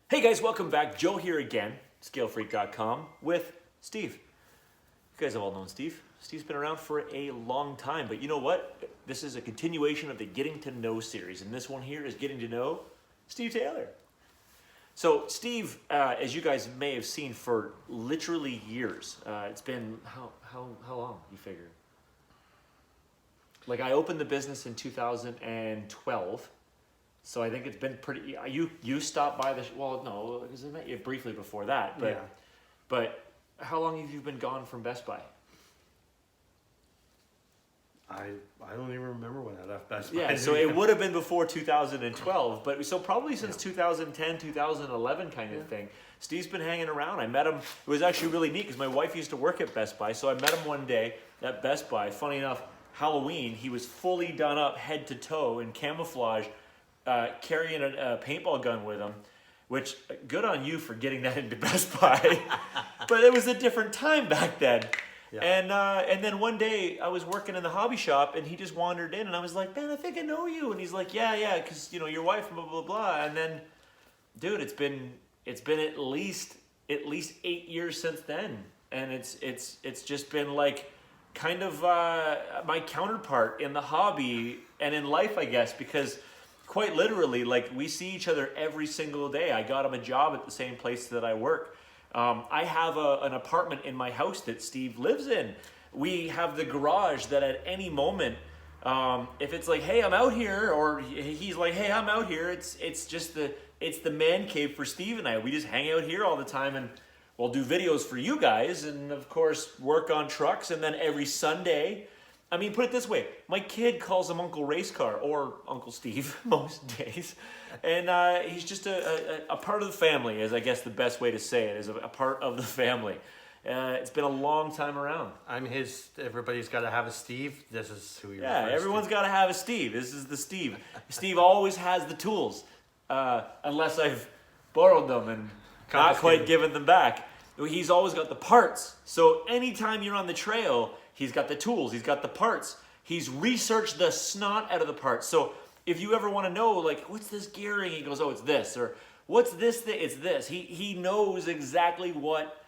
Hey guys, welcome back. Joe here again, ScaleFreak.com with Steve. You guys have all known Steve. Steve's been around for a long time, but you know what? This is a continuation of the Getting to Know series, and this one here is getting to know Steve Taylor. So Steve, as you guys may have seen for literally years, it's been, how long, you figure? Like I opened the business in 2012. So I think it's been pretty. You stopped by the well, no, because I met you briefly before that. But Yeah. but how long have you been gone from Best Buy? I don't even remember when I left Best Buy. Yeah, so it would have been before 2012, but so probably since 2010, 2011 kind of thing. Steve's been hanging around. I met him. It was actually really neat because my wife used to work at Best Buy, so I met him one day at Best Buy. Funny enough, Halloween, he was fully done up head to toe in camouflage. Carrying a paintball gun with him, which good on you for getting that into Best Buy. But it was a different time back then. Yeah. And then one day I was working in the hobby shop and he just wandered in and I was like, man, I think I know you. And he's like, yeah, because you know your wife, blah blah blah. And then, dude, it's been at least 8 years since then, and it's just been like kind of my counterpart in the hobby and in life, I guess, because. Quite literally, like we see each other every single day. I got him a job at the same place that I work. I have an apartment in my house that Steve lives in. We have the garage that at any moment, if it's like, hey, I'm out here, or he's like, hey, I'm out here, it's the man cave for Steve and I. We just hang out here all the time and we'll do videos for you guys and of course work on trucks, and then every Sunday, I mean, put it this way, my kid calls him Uncle Race Car, or Uncle Steve most days, and he's just a part of the family, is I guess the best way to say it, is a part of the family. It's been a long time around. I'm his, everybody's got to have a Steve. This is who he Yeah, refers everyone's to. got to have a Steve. This is the Steve. Steve always has the tools, unless I've borrowed them and not quite given them back. He's always got the parts, so anytime you're on the trail, he's got the tools, he's got the parts. He's researched the snot out of the parts. So if you ever want to know, like, what's this gearing? He goes, oh, it's this. Or what's this thing? It's this. He knows exactly what,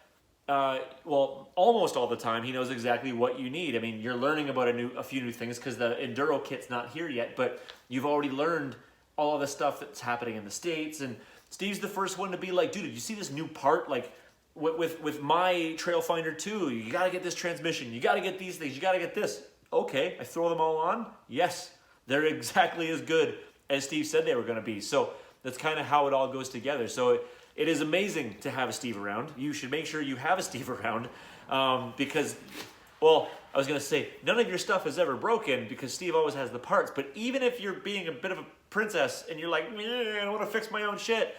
well, almost all the time, he knows exactly what you need. I mean, you're learning about a few new things because the Enduro kit's not here yet, but you've already learned all of the stuff that's happening in the States. And Steve's the first one to be like, dude, did you see this new part? Like, with my Trail Finder 2, you got to get this transmission, you got to get these things, you got to get this. Okay, I throw them all on. Yes, they're exactly as good as Steve said they were going to be. So that's kind of how it all goes together. So it is amazing to have a Steve around. You should make sure you have a Steve around because, well, I was going to say, none of your stuff is ever broken because Steve always has the parts. But even if you're being a bit of a princess and you're like, I want to fix my own shit,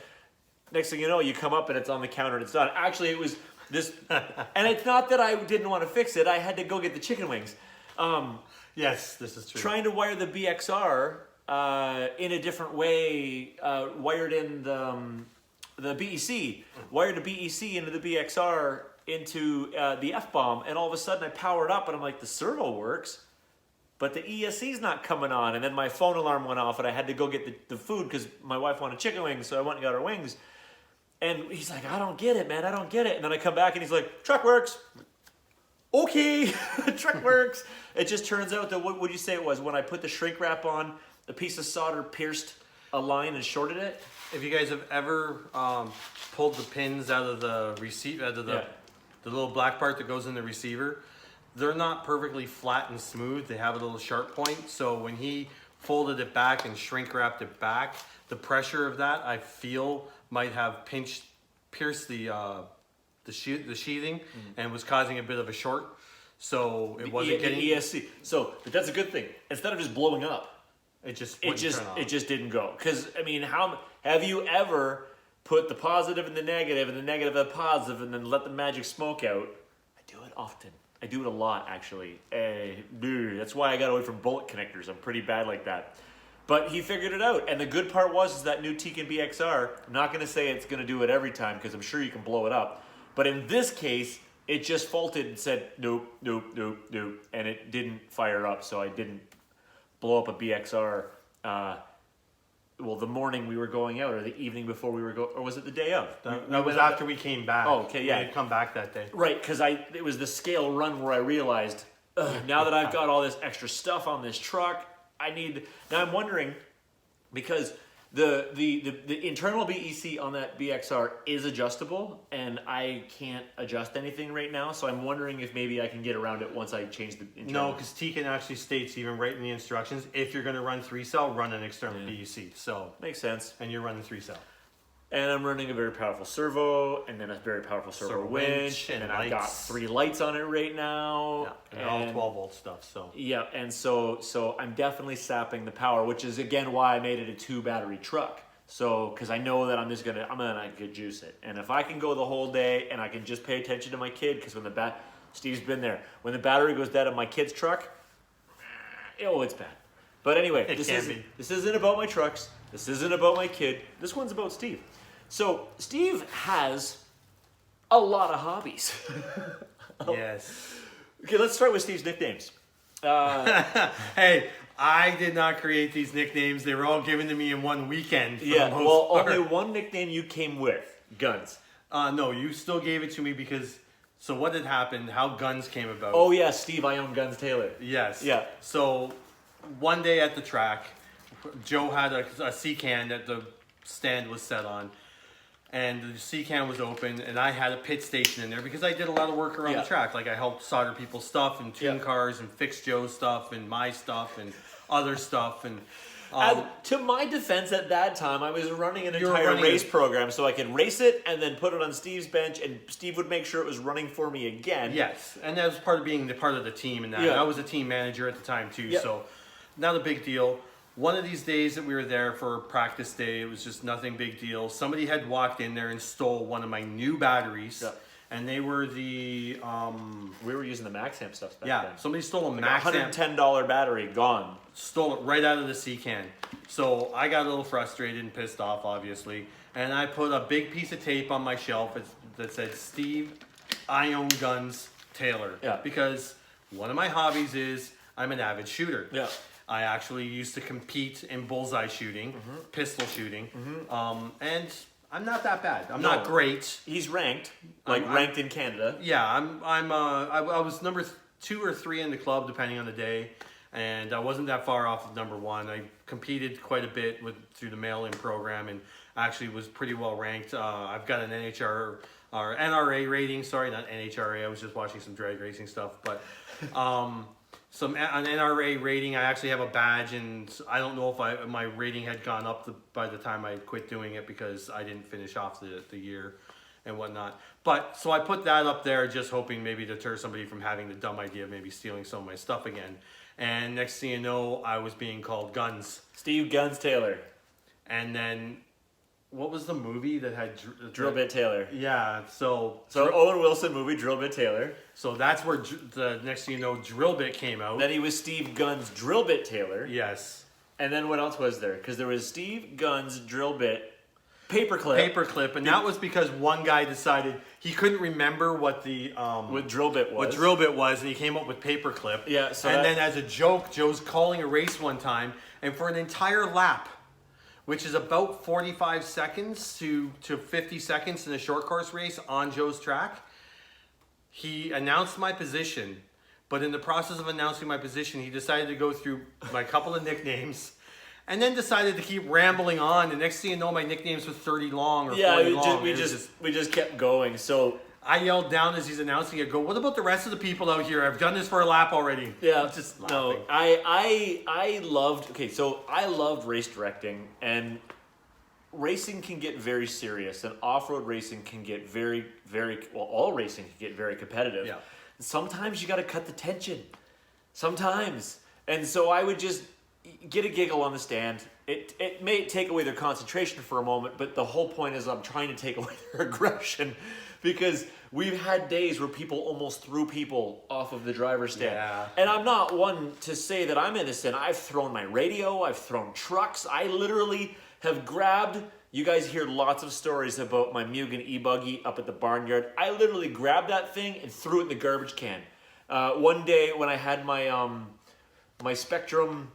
next thing you know, you come up and it's on the counter and it's done. Actually, it was this, and it's not that I didn't want to fix it. I had to go get the chicken wings. Yes, this is true. Trying to wire the BXR in a different way, wired in the BEC, wired the BEC into the BXR into the F-bomb, and all of a sudden I powered up and I'm like, the servo works, but the ESC's not coming on. And then my phone alarm went off and I had to go get the food because my wife wanted chicken wings, so I went and got her wings. And he's like, I don't get it, man, I don't get it. And then I come back and he's like, truck works. Okay, truck works. It just turns out that, what would you say it was? When I put the shrink wrap on, a piece of solder pierced a line and shorted it. If you guys have ever pulled the pins out of the receiver, out of the little black part that goes in the receiver, they're not perfectly flat and smooth. They have a little sharp point. So when he folded it back and shrink wrapped it back, the pressure of that, I feel, might have pierced the sheathing and was causing a bit of a short. So it wasn't getting the ESC. So, but that's a good thing. Instead of just blowing up, it just didn't go. Because I mean, how have you ever put the positive and the negative and the positive and then let the magic smoke out? I do it often. I do it a lot, actually. That's why I got away from bullet connectors. I'm pretty bad like that. But he figured it out. And the good part was that new Tekin BXR, I'm not going to say it's going to do it every time because I'm sure you can blow it up. But in this case, it just faulted and said, nope, nope, nope, nope. And it didn't fire up, so I didn't blow up a BXR well, the morning we were going out, or the evening before we were or was it the day of? That was after we came back. Oh, okay, yeah. We had come back that day. Right, because it was the scale run where I realized, now that I've got all this extra stuff on this truck, now I'm wondering, because the internal BEC on that BXR is adjustable, and I can't adjust anything right now, so I'm wondering if maybe I can get around it once I change the internal. No, because Tekin actually states, even right in the instructions, if you're going to run 3-cell, run an external BEC. So makes sense. And you're running 3-cell. And I'm running a very powerful servo, and then a very powerful servo winch, and then I've got 3 lights on it right now. Yeah, and all 12 volt stuff. So yeah, and so I'm definitely sapping the power, which is again why I made it a 2 battery truck. So because I know that I'm gonna juice it, and if I can go the whole day and I can just pay attention to my kid, because when Steve's been there, when the battery goes dead on my kid's truck, it's bad. But anyway, this isn't about my trucks. This isn't about my kid. This one's about Steve. So Steve has a lot of hobbies. Yes. Okay, let's start with Steve's nicknames. Hey, I did not create these nicknames. They were all given to me in one weekend. Only one nickname you came with, Guns. No, you still gave it to me because, so what had happened, how Guns came about. Oh yeah, Steve, I own Guns Taylor. Yes. Yeah. So one day at the track, Joe had a C-can that the stand was set on. And the C-can was open, and I had a pit station in there because I did a lot of work around the track. Like I helped solder people's stuff and tune cars and fix Joe's stuff and my stuff and other stuff. And to my defense, at that time, I was running an entire race program, so I could race it and then put it on Steve's bench, and Steve would make sure it was running for me again. Yes, and that was part of being part of the team. And that I was a team manager at the time too, so not a big deal. One of these days that we were there for practice day, it was just nothing big deal. Somebody had walked in there and stole one of my new batteries, and they were the we were using the Maxamp stuff back then. Somebody stole a Maxamp $110 battery, gone. Stole it right out of the C-can. So I got a little frustrated and pissed off, obviously, and I put a big piece of tape on my shelf that said, "Steve, I own Guns Taylor." Yeah. Because one of my hobbies is I'm an avid shooter. Yeah. I actually used to compete in bullseye shooting, pistol shooting, and I'm not that bad. I'm not great. He's ranked, ranked in Canada. Yeah, I was number 2 or 3 in the club, depending on the day, and I wasn't that far off of number 1. I competed quite a bit through the mail-in program, and actually was pretty well ranked. I've got an NRA rating. Sorry, not NHRA. I was just watching some drag racing stuff, but. An NRA rating. I actually have a badge, and I don't know if my rating had gone up by the time I quit doing it because I didn't finish off the year and whatnot. But so I put that up there, just hoping maybe to deter somebody from having the dumb idea of maybe stealing some of my stuff again. And next thing you know, I was being called Guns. Steve Guns Taylor. And then, what was the movie that had Drill Bit Taylor? Yeah, so Owen Wilson movie, Drill Bit Taylor. So that's where the next thing you know, Drill Bit came out. Then he was Steve Guns Drill Bit Taylor. Yes. And then what else was there? Because there was Steve Guns Drill Bit Paperclip. And that was because one guy decided he couldn't remember what the what drill bit was. What drill bit was, and he came up with Paperclip. Yeah. So then as a joke, Joe's calling a race one time, and for an entire lap, which is about 45 seconds to 50 seconds in a short course race on Joe's track, he announced my position. But in the process of announcing my position, he decided to go through my couple of nicknames, and then decided to keep rambling on. The next thing you know, my nicknames were 30 long or 40 long. We just kept going. So I yelled down as he's announcing it, "Go! What about the rest of the people out here? I've done this for a lap already." Yeah, just laughing. No, I loved. Okay, so I loved race directing, and racing can get very serious, and off-road racing can get very, very well. All racing can get very competitive. Yeah. Sometimes you got to cut the tension. Sometimes, and so I would just get a giggle on the stand. It may take away their concentration for a moment, but the whole point is I'm trying to take away their aggression, because we've had days where people almost threw people off of the driver's stand. Yeah. And I'm not one to say that I'm innocent. I've thrown my radio, I've thrown trucks. I literally have grabbed, you guys hear lots of stories about my Mugen e-buggy up at the barnyard. I literally grabbed that thing and threw it in the garbage can. One day when I had my my Spectrum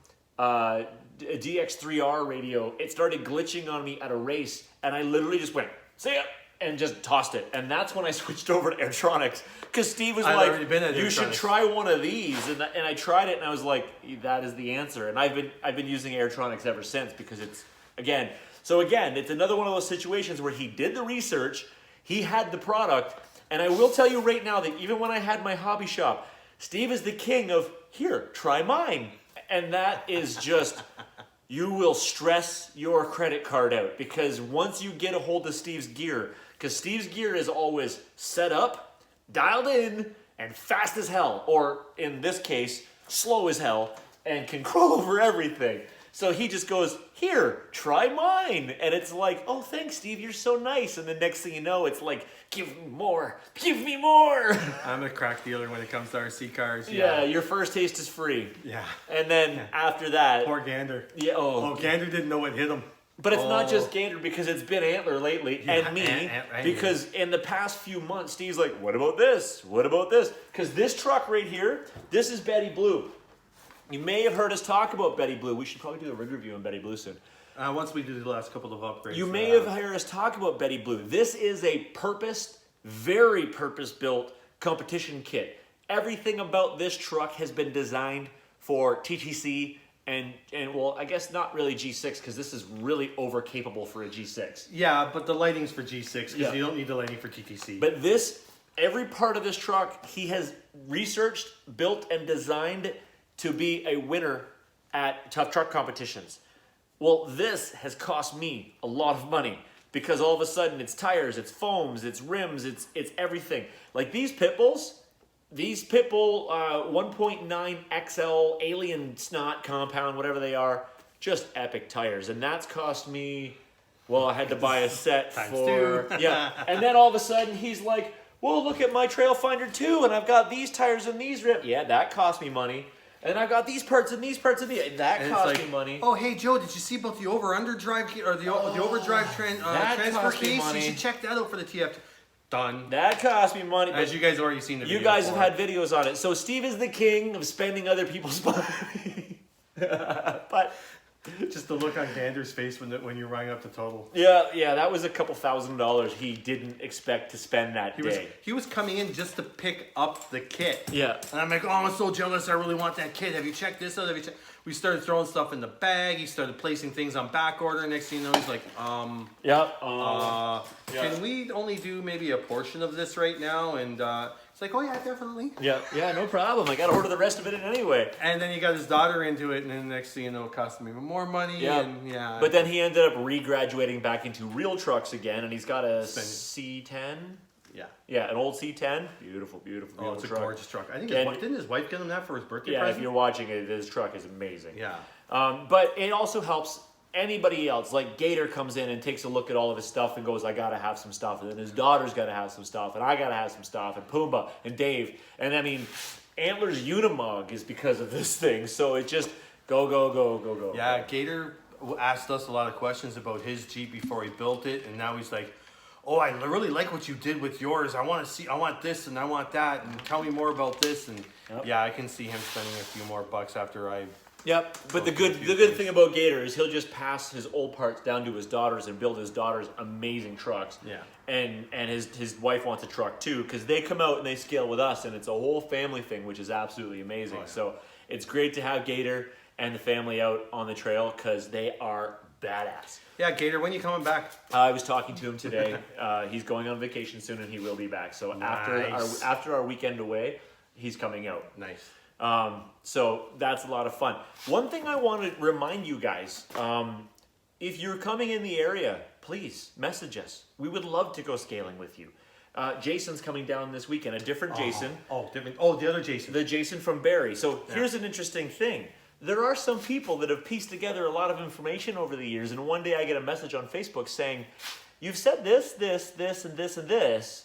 DX3R radio, it started glitching on me at a race, and I literally just went, "See ya," and just tossed it. And that's when I switched over to Airtronics, because Steve was like, "You should try one of these," and I tried it, and I was like, "That is the answer." And I've been using Airtronics ever since, because it's it's another one of those situations where he did the research, he had the product, and I will tell you right now that even when I had my hobby shop, Steve is the king of, "Here, try mine." And that is just, you will stress your credit card out, because once you get a hold of Steve's gear, because Steve's gear is always set up, dialed in, and fast as hell, or in this case, slow as hell, and can crawl over everything. So he just goes, "Here, try mine." And it's like, "Oh, thanks, Steve, you're so nice." And the next thing you know, it's like, "Give me more, give me more." I'm a crack dealer when it comes to RC cars. Yeah, your first taste is free. Yeah. And then after that... Poor Gander. Yeah, Oh, Gander didn't know what hit him. But it's not just Gander, because it's been Antler lately, and me, because in the past few months, Steve's like, "What about this? What about this?" Because this truck right here, this is Betty Blue. You may have heard us talk about Betty Blue. We should probably do a rig review on Betty Blue soon. Once we do the last couple of upgrades. You may have heard us talk about Betty Blue. This is a very purpose-built competition kit. Everything about this truck has been designed for TTC and well, I guess not really G6, because this is really over-capable for a G6. Yeah, but the lighting's for G6, because you don't need the lighting for TTC. But every part of this truck, he has researched, built, and designed to be a winner at tough truck competitions. Well, this has cost me a lot of money, because all of a sudden it's tires, it's foams, it's rims, it's everything. Like these Pitbulls 1.9 XL alien snot compound, whatever they are, just epic tires. And that's cost me, well, I had to buy a set for, yeah. And then all of a sudden he's like, "Well, look at my Trail Finder 2, and I've got these tires and these rims." Yeah, that cost me money. And I've got these parts and these parts and these. That cost me money. "Oh, hey, Joe, did you see about the over-under drive or the overdrive transfer case? You should check that out for the TF." Done. That cost me money. As you guys have already seen the video. You guys have had videos on it. So Steve is the king of spending other people's money. But just the look on Gander's face when you're running up the total. Yeah, that was a couple $1,000 he didn't expect to spend that day. He was coming in just to pick up the kit. Yeah. And I'm like, "Oh, I'm so jealous. I really want that kit. Have you checked this out? We started throwing stuff in the bag. He started placing things on back order. Next thing you know, he's like, "Can we only do maybe a portion of this right now?" And it's like, "Oh yeah, definitely." Yeah, no problem. I got to order the rest of it in anyway. And then he got his daughter into it, and then next thing you know, it cost him even more money. Yeah. But then he ended up re-graduating back into real trucks again, and he's got a C10. Yeah, an old C10. Beautiful Oh, it's a truck. gorgeous truck. I think didn't his wife get him that for his birthday present? Yeah, if you're watching it, his truck is amazing. Yeah. But it also helps anybody else. Like Gator comes in and takes a look at all of his stuff and goes, "I gotta have some stuff." And then his daughter's gotta have some stuff, and I gotta have some stuff, and Pumbaa and Dave. And I mean, Antler's Unimog is because of this thing. So it just go. Yeah, Gator asked us a lot of questions about his Jeep before he built it, and now he's like, "Oh, I really like what you did with yours. I want this and I want that, and tell me more about this." And yeah, I can see him spending a few more bucks after I. Yep, but the good thing about Gator is he'll just pass his old parts down to his daughters and build his daughters amazing trucks. Yeah. And his wife wants a truck too, because they come out and they scale with us, and it's a whole family thing, which is absolutely amazing. Oh, yeah. So it's great to have Gator and the family out on the trail, because they are badass. Yeah, Gator, when you coming back? I was talking to him today. He's going on vacation soon, and he will be back. So after our weekend away, he's coming out. Nice. So that's a lot of fun. One thing I want to remind you guys, if you're coming in the area, please message us. We would love to go scaling with you. Jason's coming down this weekend, a different Jason. Different. Oh, the other Jason. The Jason from Barrie. So here's an interesting thing. There are some people that have pieced together a lot of information over the years, and one day I get a message on Facebook saying, "You've said this, and this,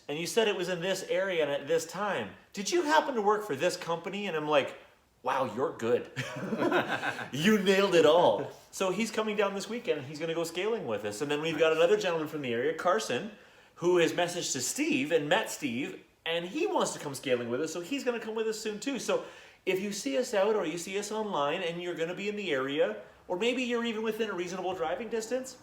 and you said it was in this area and at this time. Did you happen to work for this company?" And I'm like, "Wow, you're good. You nailed it all." So he's coming down this weekend, and he's going to go scaling with us. And then we've got another gentleman from the area, Carson, who has messaged to Steve and met Steve, and he wants to come scaling with us, so he's going to come with us soon too. So if you see us out or you see us online and you're going to be in the area, or maybe you're even within a reasonable driving distance,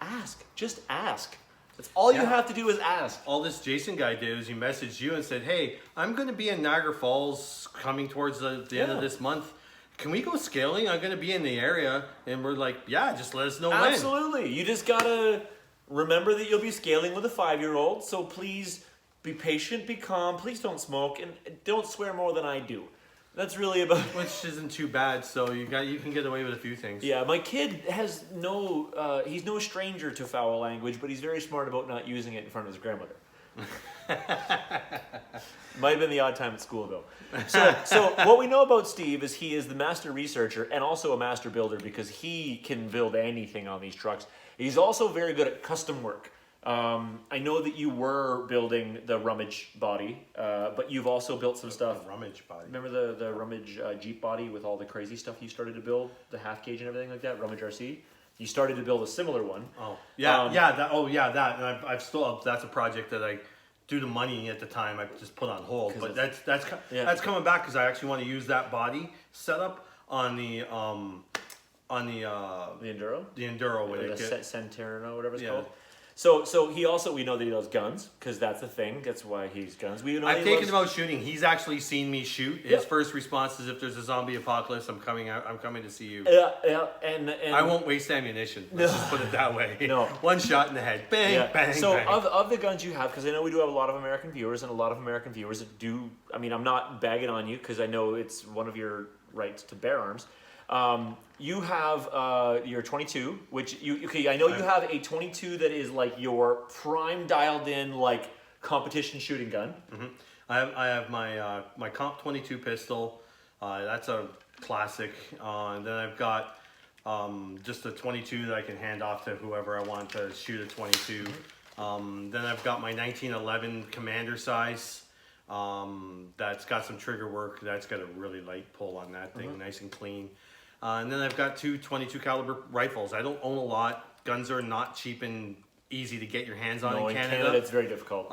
ask. Just ask. That's all you have to do is ask. All this Jason guy did is he messaged you and said, hey, I'm going to be in Niagara Falls coming towards the end of this month. Can we go scaling? I'm going to be in the area. And we're like, yeah, just let us know when. Absolutely. You just got to remember that you'll be scaling with a 5-year-old. So please be patient, be calm. Please don't smoke, and don't swear more than I do. That's really about which isn't too bad. So you can get away with a few things. Yeah, my kid has he's no stranger to foul language, but he's very smart about not using it in front of his grandmother. Might have been the odd time at school though. So what we know about Steve is he is the master researcher and also a master builder because he can build anything on these trucks. He's also very good at custom work. I know that you were building the Rummage body, but you've also built some stuff. The Rummage body. Remember the Rummage Jeep body with all the crazy stuff you started to build, the half cage and everything like that, Rummage RC? You started to build a similar one. Oh, yeah, that. And I've still, that's a project that I, due to money at the time, I just put on hold. But that's coming back because I actually want to use that body setup on the Enduro? The Enduro with it. The Centeno, whatever it's called. So we know that he loves guns because that's a thing. That's why he's guns. I've taken him out shooting. He's actually seen me shoot. His first response is, "If there's a zombie apocalypse, I'm coming out. I'm coming to see you." Yeah, and I won't waste ammunition. Let's just put it that way. No, one shot in the head, bang, bang. So bang. of the guns you have, because I know we do have a lot of American viewers, and a lot of American viewers that do. I mean, I'm not bagging on you because I know it's one of your rights to bear arms. You have your 22, which I know you have a 22 that is like your prime dialed in like competition shooting gun. Mm-hmm. I have my Comp 22 pistol. That's a classic. And then I've got just a 22 that I can hand off to whoever I want to shoot a 22. Then I've got my 1911 commander size. That's got some trigger work. That's got a really light pull on that thing, nice and clean. And then I've got two 22 caliber rifles. I don't own a lot. Guns are not cheap and easy to get your hands on in Canada. It's very difficult.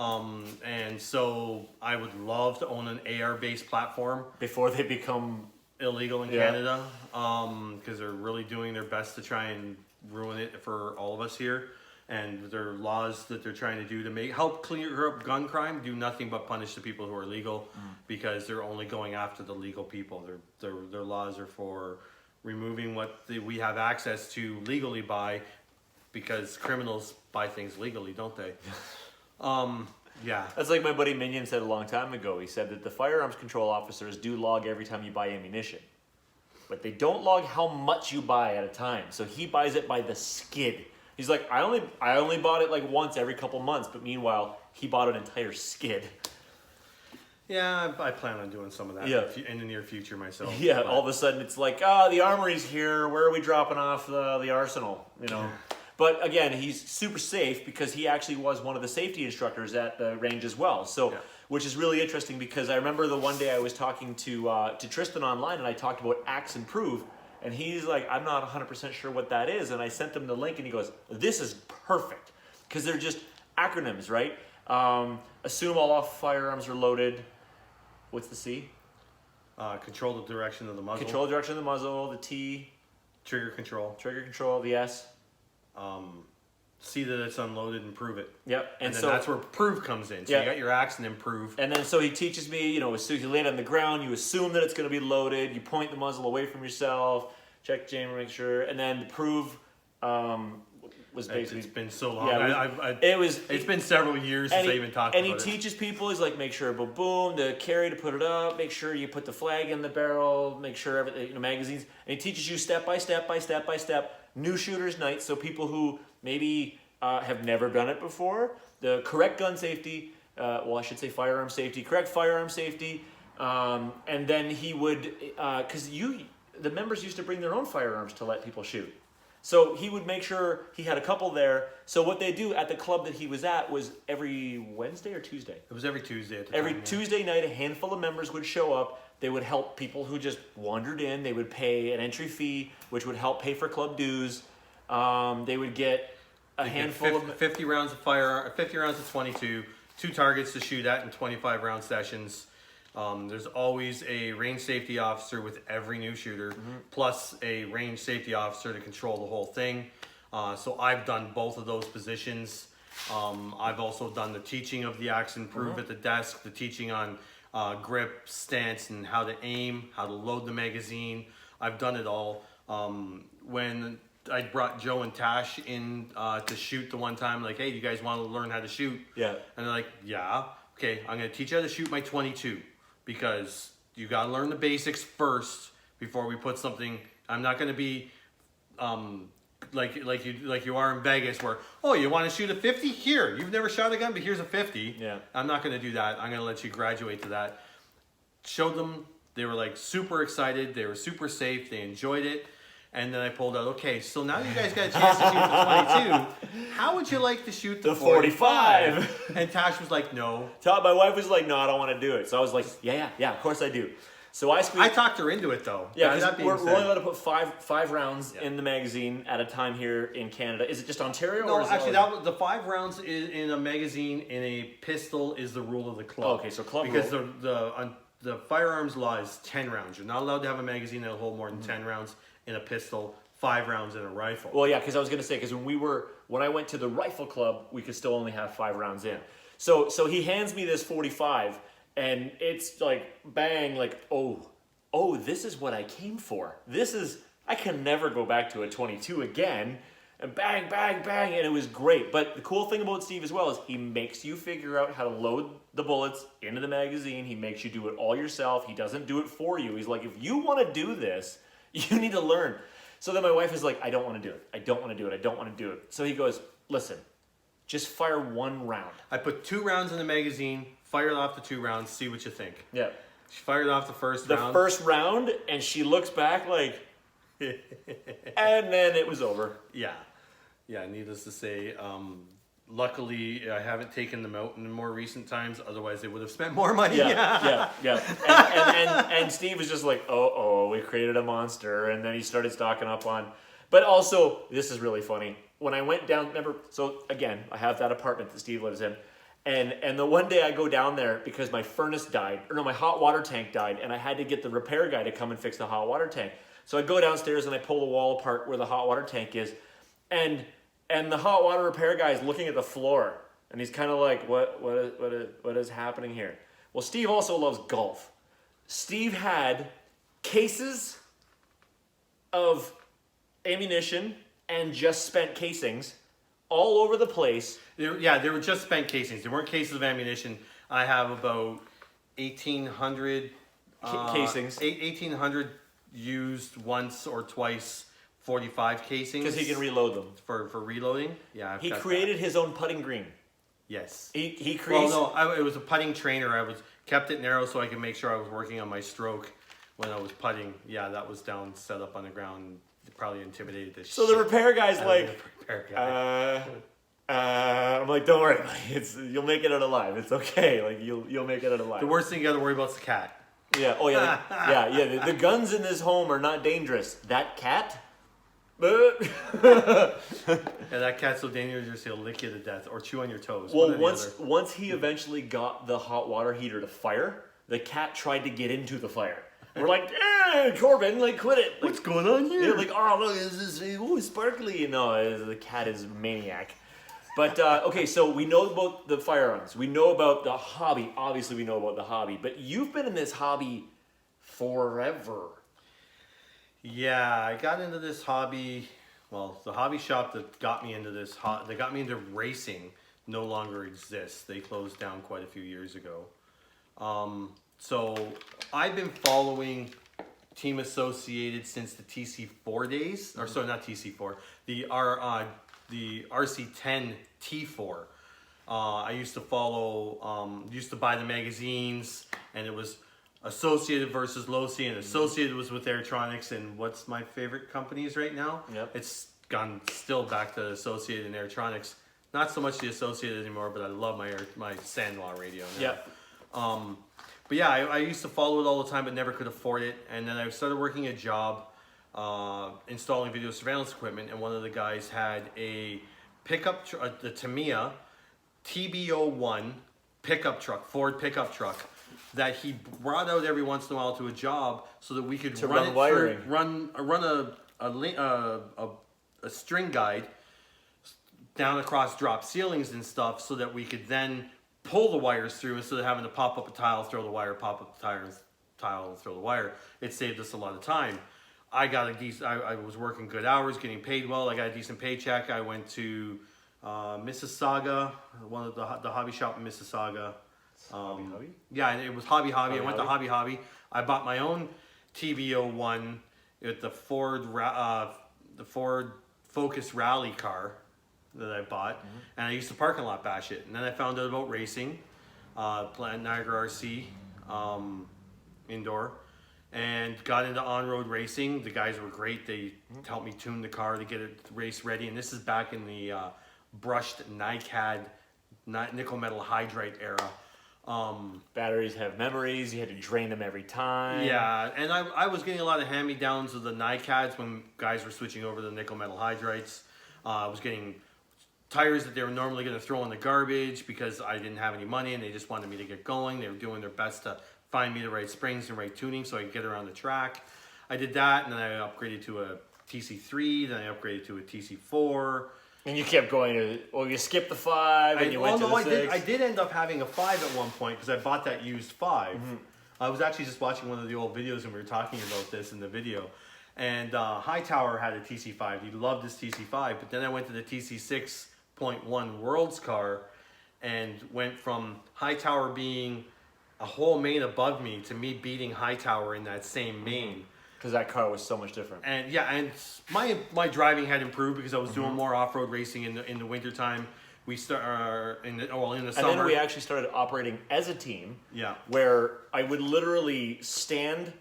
And so I would love to own an AR-based platform before they become illegal in Canada, because they're really doing their best to try and ruin it for all of us here. And their laws that they're trying to do to help clear up gun crime do nothing but punish the people who are legal, because they're only going after the legal people. Their laws are for removing what we have access to legally buy, because criminals buy things legally, don't they? Yeah. That's like my buddy Minion said a long time ago. He said that the firearms control officers do log every time you buy ammunition, but they don't log how much you buy at a time. So he buys it by the skid. He's like, I only bought it like once every couple months, but meanwhile, he bought an entire skid. Yeah, I plan on doing some of that in the near future myself. Yeah, all of a sudden it's like, the armory's here. Where are we dropping off the arsenal? You know. But again, he's super safe because he actually was one of the safety instructors at the range as well. So, which is really interesting because I remember the one day I was talking to Tristan online and I talked about Axe and Prove. And he's like, I'm not 100% sure what that is. And I sent him the link and he goes, this is perfect. Because they're just acronyms, right? Assume all firearms are loaded. What's the C? Control the direction of the muzzle. Control the direction of the muzzle. The T. Trigger control. Trigger control. The S. See that it's unloaded and prove it. Yep. And then that's where prove comes in. So you got your axe and then prove. And then so he teaches me, as soon as you lay it on the ground, you assume that it's going to be loaded. You point the muzzle away from yourself. Check chamber, make sure. And then prove was basically... It's been so long. Yeah, it's been several years since I even talked about it. And he teaches people, he's like, make sure, boom, the carry to put it up, make sure you put the flag in the barrel, make sure everything, magazines. And he teaches you step by step by step by step, new shooter's night, so people who maybe have never done it before, the correct gun safety, I should say firearm safety, correct firearm safety, and then he would, because the members used to bring their own firearms to let people shoot. So he would make sure he had a couple there. So what they do at the club that he was at was every Wednesday or Tuesday? It was every Tuesday at the Every time, Tuesday night, a handful of members would show up. They would help people who just wandered in. They would pay an entry fee, which would help pay for club dues. They would get a handful of 50 rounds of 50 rounds of 22, 2 targets to shoot at in 25 round sessions. There's always a range safety officer with every new shooter, plus a range safety officer to control the whole thing. So I've done both of those positions. I've also done the teaching of the axe and prove at the desk, the teaching on grip, stance, and how to aim, how to load the magazine. I've done it all. When I brought Joe and Tash in to shoot the one time, like, hey, you guys want to learn how to shoot? Yeah. And they're like, yeah. Okay, I'm going to teach you how to shoot my 22 because you got to learn the basics first before we put something. I'm not going to be like you are in Vegas where, oh, you want to shoot a 50? Here, you've never shot a gun, but here's a 50. Yeah. I'm not going to do that. I'm going to let you graduate to that. Showed them. They were like super excited. They were super safe. They enjoyed it. And then I pulled out, okay, so now you guys got a chance to shoot the 22. How would you like to shoot the 45? And Tash was like, no. My wife was like, no, I don't want to do it. So I was like, yeah, of course I do. So I talked her into it though. Yeah, because we're only allowed to put five rounds in the magazine at a time here in Canada. Is it just Ontario? No, or is actually, the 5 rounds in a magazine in a pistol is the rule of the club. Oh, okay, so club because rule. the firearms law is 10 rounds. You're not allowed to have a magazine that'll hold more than 10 rounds in a pistol, 5 rounds in a rifle. Well, yeah, because I was going to say, because when I went to the rifle club, we could still only have 5 rounds in. So he hands me this 45, and it's like, bang, like, oh, this is what I came for. I can never go back to a 22 again. And bang, bang, bang, and it was great. But the cool thing about Steve as well is he makes you figure out how to load the bullets into the magazine. He makes you do it all yourself. He doesn't do it for you. He's like, if you want to do this, you need to learn. So then my wife is like, I don't want to do it. I don't want to do it. I don't want to do it. So he goes, listen, just fire 1 round. I put 2 rounds in the magazine, fired off the 2 rounds, see what you think. Yeah. She fired off the first round. The first round, and she looks back like, and then it was over. Yeah. Yeah, needless to say, luckily I haven't taken them out in more recent times, otherwise they would have spent more money. Yeah. And Steve was just like, we created a monster, and then he started stocking up on, but also, this is really funny, when I went down, remember, so again, I have that apartment that Steve lives in, and the one day I go down there because my furnace died, my hot water tank died, and I had to get the repair guy to come and fix the hot water tank. So I go downstairs and I pull the wall apart where the hot water tank is, and the hot water repair guy is looking at the floor, and he's kind of like, what is happening here? Well, Steve also loves golf. Steve had cases of ammunition and just spent casings all over the place. They were just spent casings. They weren't cases of ammunition. I have about 1,800 casings. 1,800 used once or twice 45 casings. Because he can reload them. For reloading? Yeah, He created his own putting green. Yes. He creates... Well, no, it was a putting trainer. I kept it narrow so I could make sure I was working on my stroke when I was putting. Yeah, that was down, set up on the ground. It probably intimidated the shit. So the repair guy's like, guy. I'm like, don't worry, buddy. You'll make it out alive. It's okay. Like you'll make it out alive. The worst thing you got to worry about is the cat. Yeah. Oh yeah. Yeah. The guns in this home are not dangerous. That cat. Yeah, that cat's so dangerous he'll lick you to death or chew on your toes. Well, once he eventually got the hot water heater to fire, the cat tried to get into the fire. We're like, Corbin, like quit it. Like, what's going on here? They're like, oh look, this is sparkly. No, the cat is a maniac. But okay, so we know about the firearms. We know about the hobby. Obviously, we know about the hobby. But you've been in this hobby forever. Yeah, I got into this hobby. Well, the hobby shop that got me into that got me into racing no longer exists. They closed down quite a few years ago. So I've been following Team Associated since the TC4 days, or sorry, not TC4, the RC10 T4. I used to follow, used to buy the magazines, and it was Associated versus Losi, and Associated was with Airtronics, and what's my favorite companies right now? Yep. It's gone still back to Associated and Airtronics. Not so much the Associated anymore, but I love my Sandlaw radio now. Yep. But yeah, I used to follow it all the time, but never could afford it. And then I started working a job installing video surveillance equipment, and one of the guys had a pickup, the Tamiya TB01 pickup truck, Ford pickup truck, that he brought out every once in a while to a job so that we could To run run it wiring. through, run a string guide down across drop ceilings and stuff, so that we could then pull the wires through instead of having to pop up a tile, throw the wire, pop up the tile, throw the wire. It saved us a lot of time. I got a decent. I was working good hours, getting paid well. I got a decent paycheck. I went to Mississauga, one of the hobby shop in Mississauga. Hobby? Yeah, and it was Hobby. I went to Hobby? Hobby. I bought my own TB01 with the Ford Focus Rally car that I bought, and I used to parking lot bash it. And then I found out about racing, playing Niagara RC indoor, and got into on-road racing. The guys were great. They helped me tune the car to get it race ready. And this is back in the brushed NiCad nickel metal hydride era. Batteries have memories. You had to drain them every time. Yeah, and I was getting a lot of hand-me-downs of the NiCads when guys were switching over to the nickel metal hydrides. I was getting tires that they were normally going to throw in the garbage because I didn't have any money and they just wanted me to get going. They were doing their best to find me the right springs and right tuning so I could get around the track. I did that, and then I upgraded to a TC3, then I upgraded to a TC4. And you kept going to, well, you skipped the 5 and you went to the 6. I did end up having a 5 at one point because I bought that used 5. I was actually just watching one of the old videos and we were talking about this in the video. And Hightower had a TC5. He loved his TC5. But then I went to the TC6.1 Worlds car and went from Hightower being a whole main above me to me beating Hightower in that same main. Because that car was so much different. And yeah, and my driving had improved because I was doing more off-road racing in the wintertime. We start in the summer. And then we actually started operating as a team. Yeah. Where I would literally stand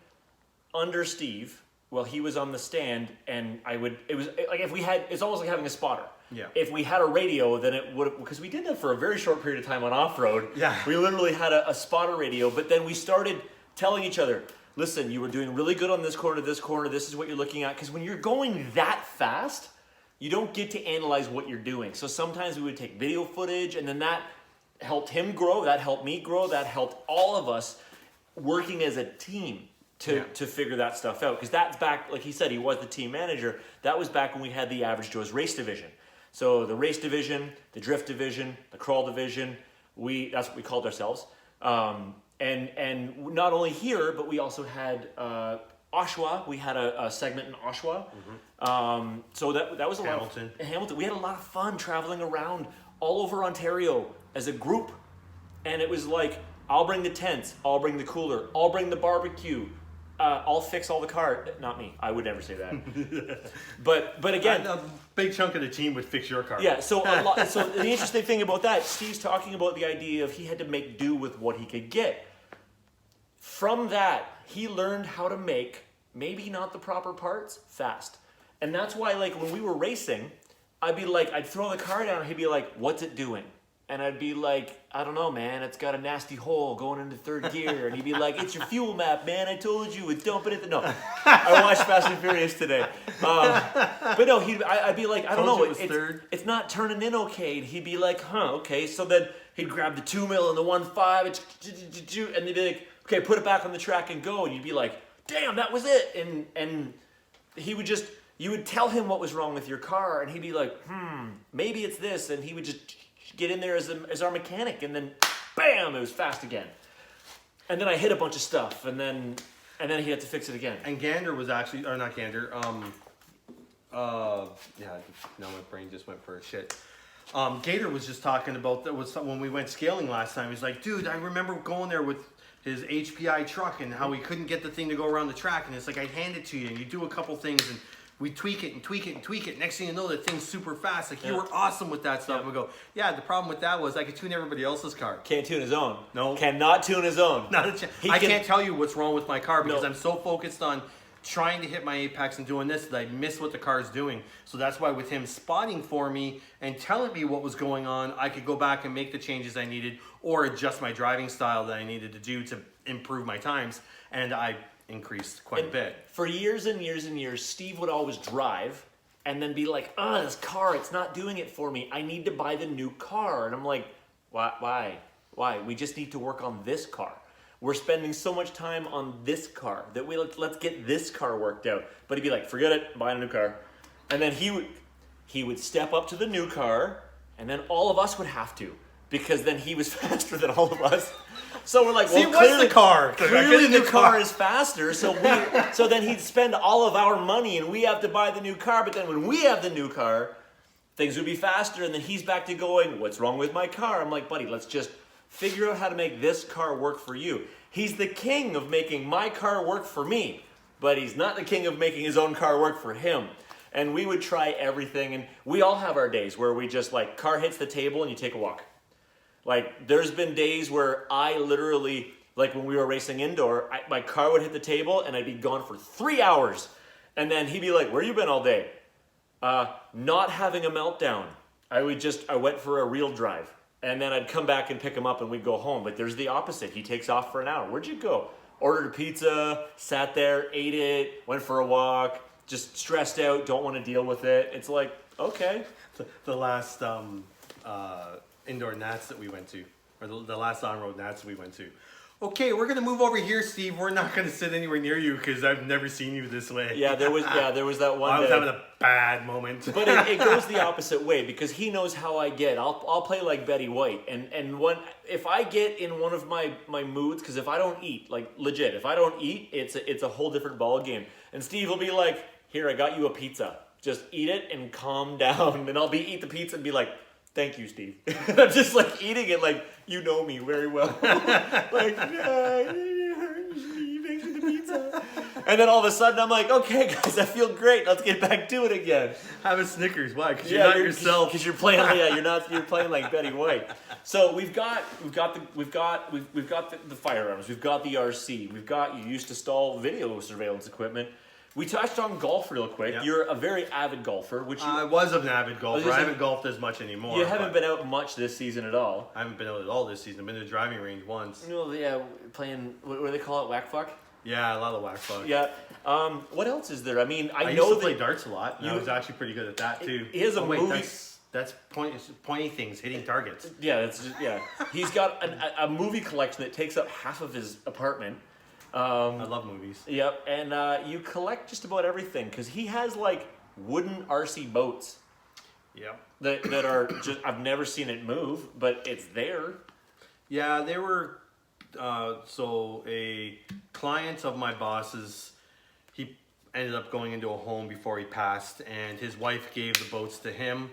under Steve while he was on the stand, and it was like if we had, it's almost like having a spotter. Yeah. If we had a radio, then it would, because we did that for a very short period of time on off-road. Yeah. We literally had a spotter radio, but then we started telling each other, listen, you were doing really good on this corner, this is what you're looking at. Because when you're going that fast, you don't get to analyze what you're doing. So sometimes we would take video footage, and then that helped him grow, that helped me grow, that helped all of us working as a team to figure that stuff out. Because that's back, like he said, he was the team manager. That was back when we had the Average Joe's race division. So the race division, the drift division, the crawl division, that's what we called ourselves. And not only here, but we also had Oshawa. We had a segment in Oshawa. So that was a lot of Hamilton. We had a lot of fun traveling around all over Ontario as a group. And it was like, I'll bring the tents, I'll bring the cooler, I'll bring the barbecue, I'll fix all the car. Not me. I would never say that. But again, a big chunk of the team would fix your car. Yeah. So so the interesting thing about that, Steve's talking about the idea of he had to make do with what he could get. From that, he learned how to make maybe not the proper parts fast, and that's why, like, when we were racing, I'd throw the car down, and he'd be like, "What's it doing?" And I'd be like, I don't know, man. It's got a nasty hole going into third gear. And he'd be like, it's your fuel map, man. I told you, it's dumping it. No, I watched Fast and Furious today. But no, I'd be like, I don't know. It's not turning in okay. And he'd be like, okay. So then he'd grab the 2 mil and the 1.5, and they'd be like, okay, put it back on the track and go. And you'd be like, damn, that was it. And he would just, you would tell him what was wrong with your car, and he'd be like, maybe it's this. And he would just get in there as our mechanic, and then bam, it was fast again. And then I hit a bunch of stuff, and then he had to fix it again. And Gander was actually, or not Gander, now my brain just went for a shit. Gator was just talking about that was when we went scaling last time. He's like, dude, I remember going there with his HPI truck and how he couldn't get the thing to go around the track, and it's like, I'd hand it to you and you do a couple things and we tweak it and tweak it and tweak it. Next thing you know, that thing's super fast. Like, you were awesome with that stuff. And we go, yeah, the problem with that was I could tune everybody else's car. Can't tune his own. No. Cannot tune his own. Not a chance. I can't tell you what's wrong with my car because I'm so focused on trying to hit my apex and doing this that I miss what the car's doing. So that's why with him spotting for me and telling me what was going on, I could go back and make the changes I needed or adjust my driving style that I needed to do to improve my times. And I increased quite a bit. For years and years and years, Steve would always drive and then be like, this car, it's not doing it for me. I need to buy the new car. And I'm like, why? We just need to work on this car. we're spending so much time on this car that let's get this car worked out. But he'd be like, forget it, buying a new car. And then he would step up to the new car, and then all of us would have to, because then he was faster than all of us. So we're like, well, See, what's the car? Clearly the car is faster, so then he'd spend all of our money, and we have to buy the new car. But then when we have the new car, things would be faster, and then he's back to going, what's wrong with my car? I'm like, buddy, let's just figure out how to make this car work for you. He's the king of making my car work for me, but he's not the king of making his own car work for him. And we would try everything, and we all have our days where we just like, car hits the table and you take a walk. Like, there's been days where I literally, like when we were racing indoor, my car would hit the table and I'd be gone for 3 hours. And then he'd be like, where you been all day? Not having a meltdown. I went for a real drive. And then I'd come back and pick him up and we'd go home. But there's the opposite. He takes off for an hour. Where'd you go? Ordered a pizza, sat there, ate it, went for a walk, just stressed out, don't want to deal with it. It's like, okay. The last indoor Nats that we went to, or the last on-road Nats we went to. Okay, we're gonna move over here, Steve. We're not gonna sit anywhere near you because I've never seen you this way. Yeah, there was that one. I was day. having a bad moment. But it goes the opposite way because he knows how I get. I'll play like Betty White, and if I get in one of my moods, because if I don't eat, like legit, if I don't eat, it's a whole different ball game. And Steve will be like, "Here, I got you a pizza. Just eat it and calm down." And I'll eat the pizza and be like, "Thank you, Steve." I'm just like eating it like, you know me very well. Like, thanks for the pizza. And then all of a sudden I'm like, okay, guys, I feel great. Let's get back to it again. Have a Snickers. Why? Because you're not yourself. Because you're playing. You're playing like Betty White. So we've got the firearms. We've got the RC. You used to install video surveillance equipment. We touched on golf real quick. Yeah. You're a very avid golfer, which I was an avid golfer. I haven't golfed as much anymore. You haven't been out much this season at all. I haven't been out at all this season. I've been to the driving range once. Yeah, playing, what do they call it, whack fuck? Yeah, a lot of whack fuck. Yeah. What else is there? I mean, I used know to play darts a lot. And I was actually pretty good at that too. He has a movie. That's pointy things, hitting targets. Yeah, He's got a movie collection that takes up half of his apartment. I love movies. Yep, and you collect just about everything because he has like wooden RC boats. Yep. That are just, I've never seen it move, but it's there. Yeah, they were. So a client of my boss's, he ended up going into a home before he passed, and his wife gave the boats to him,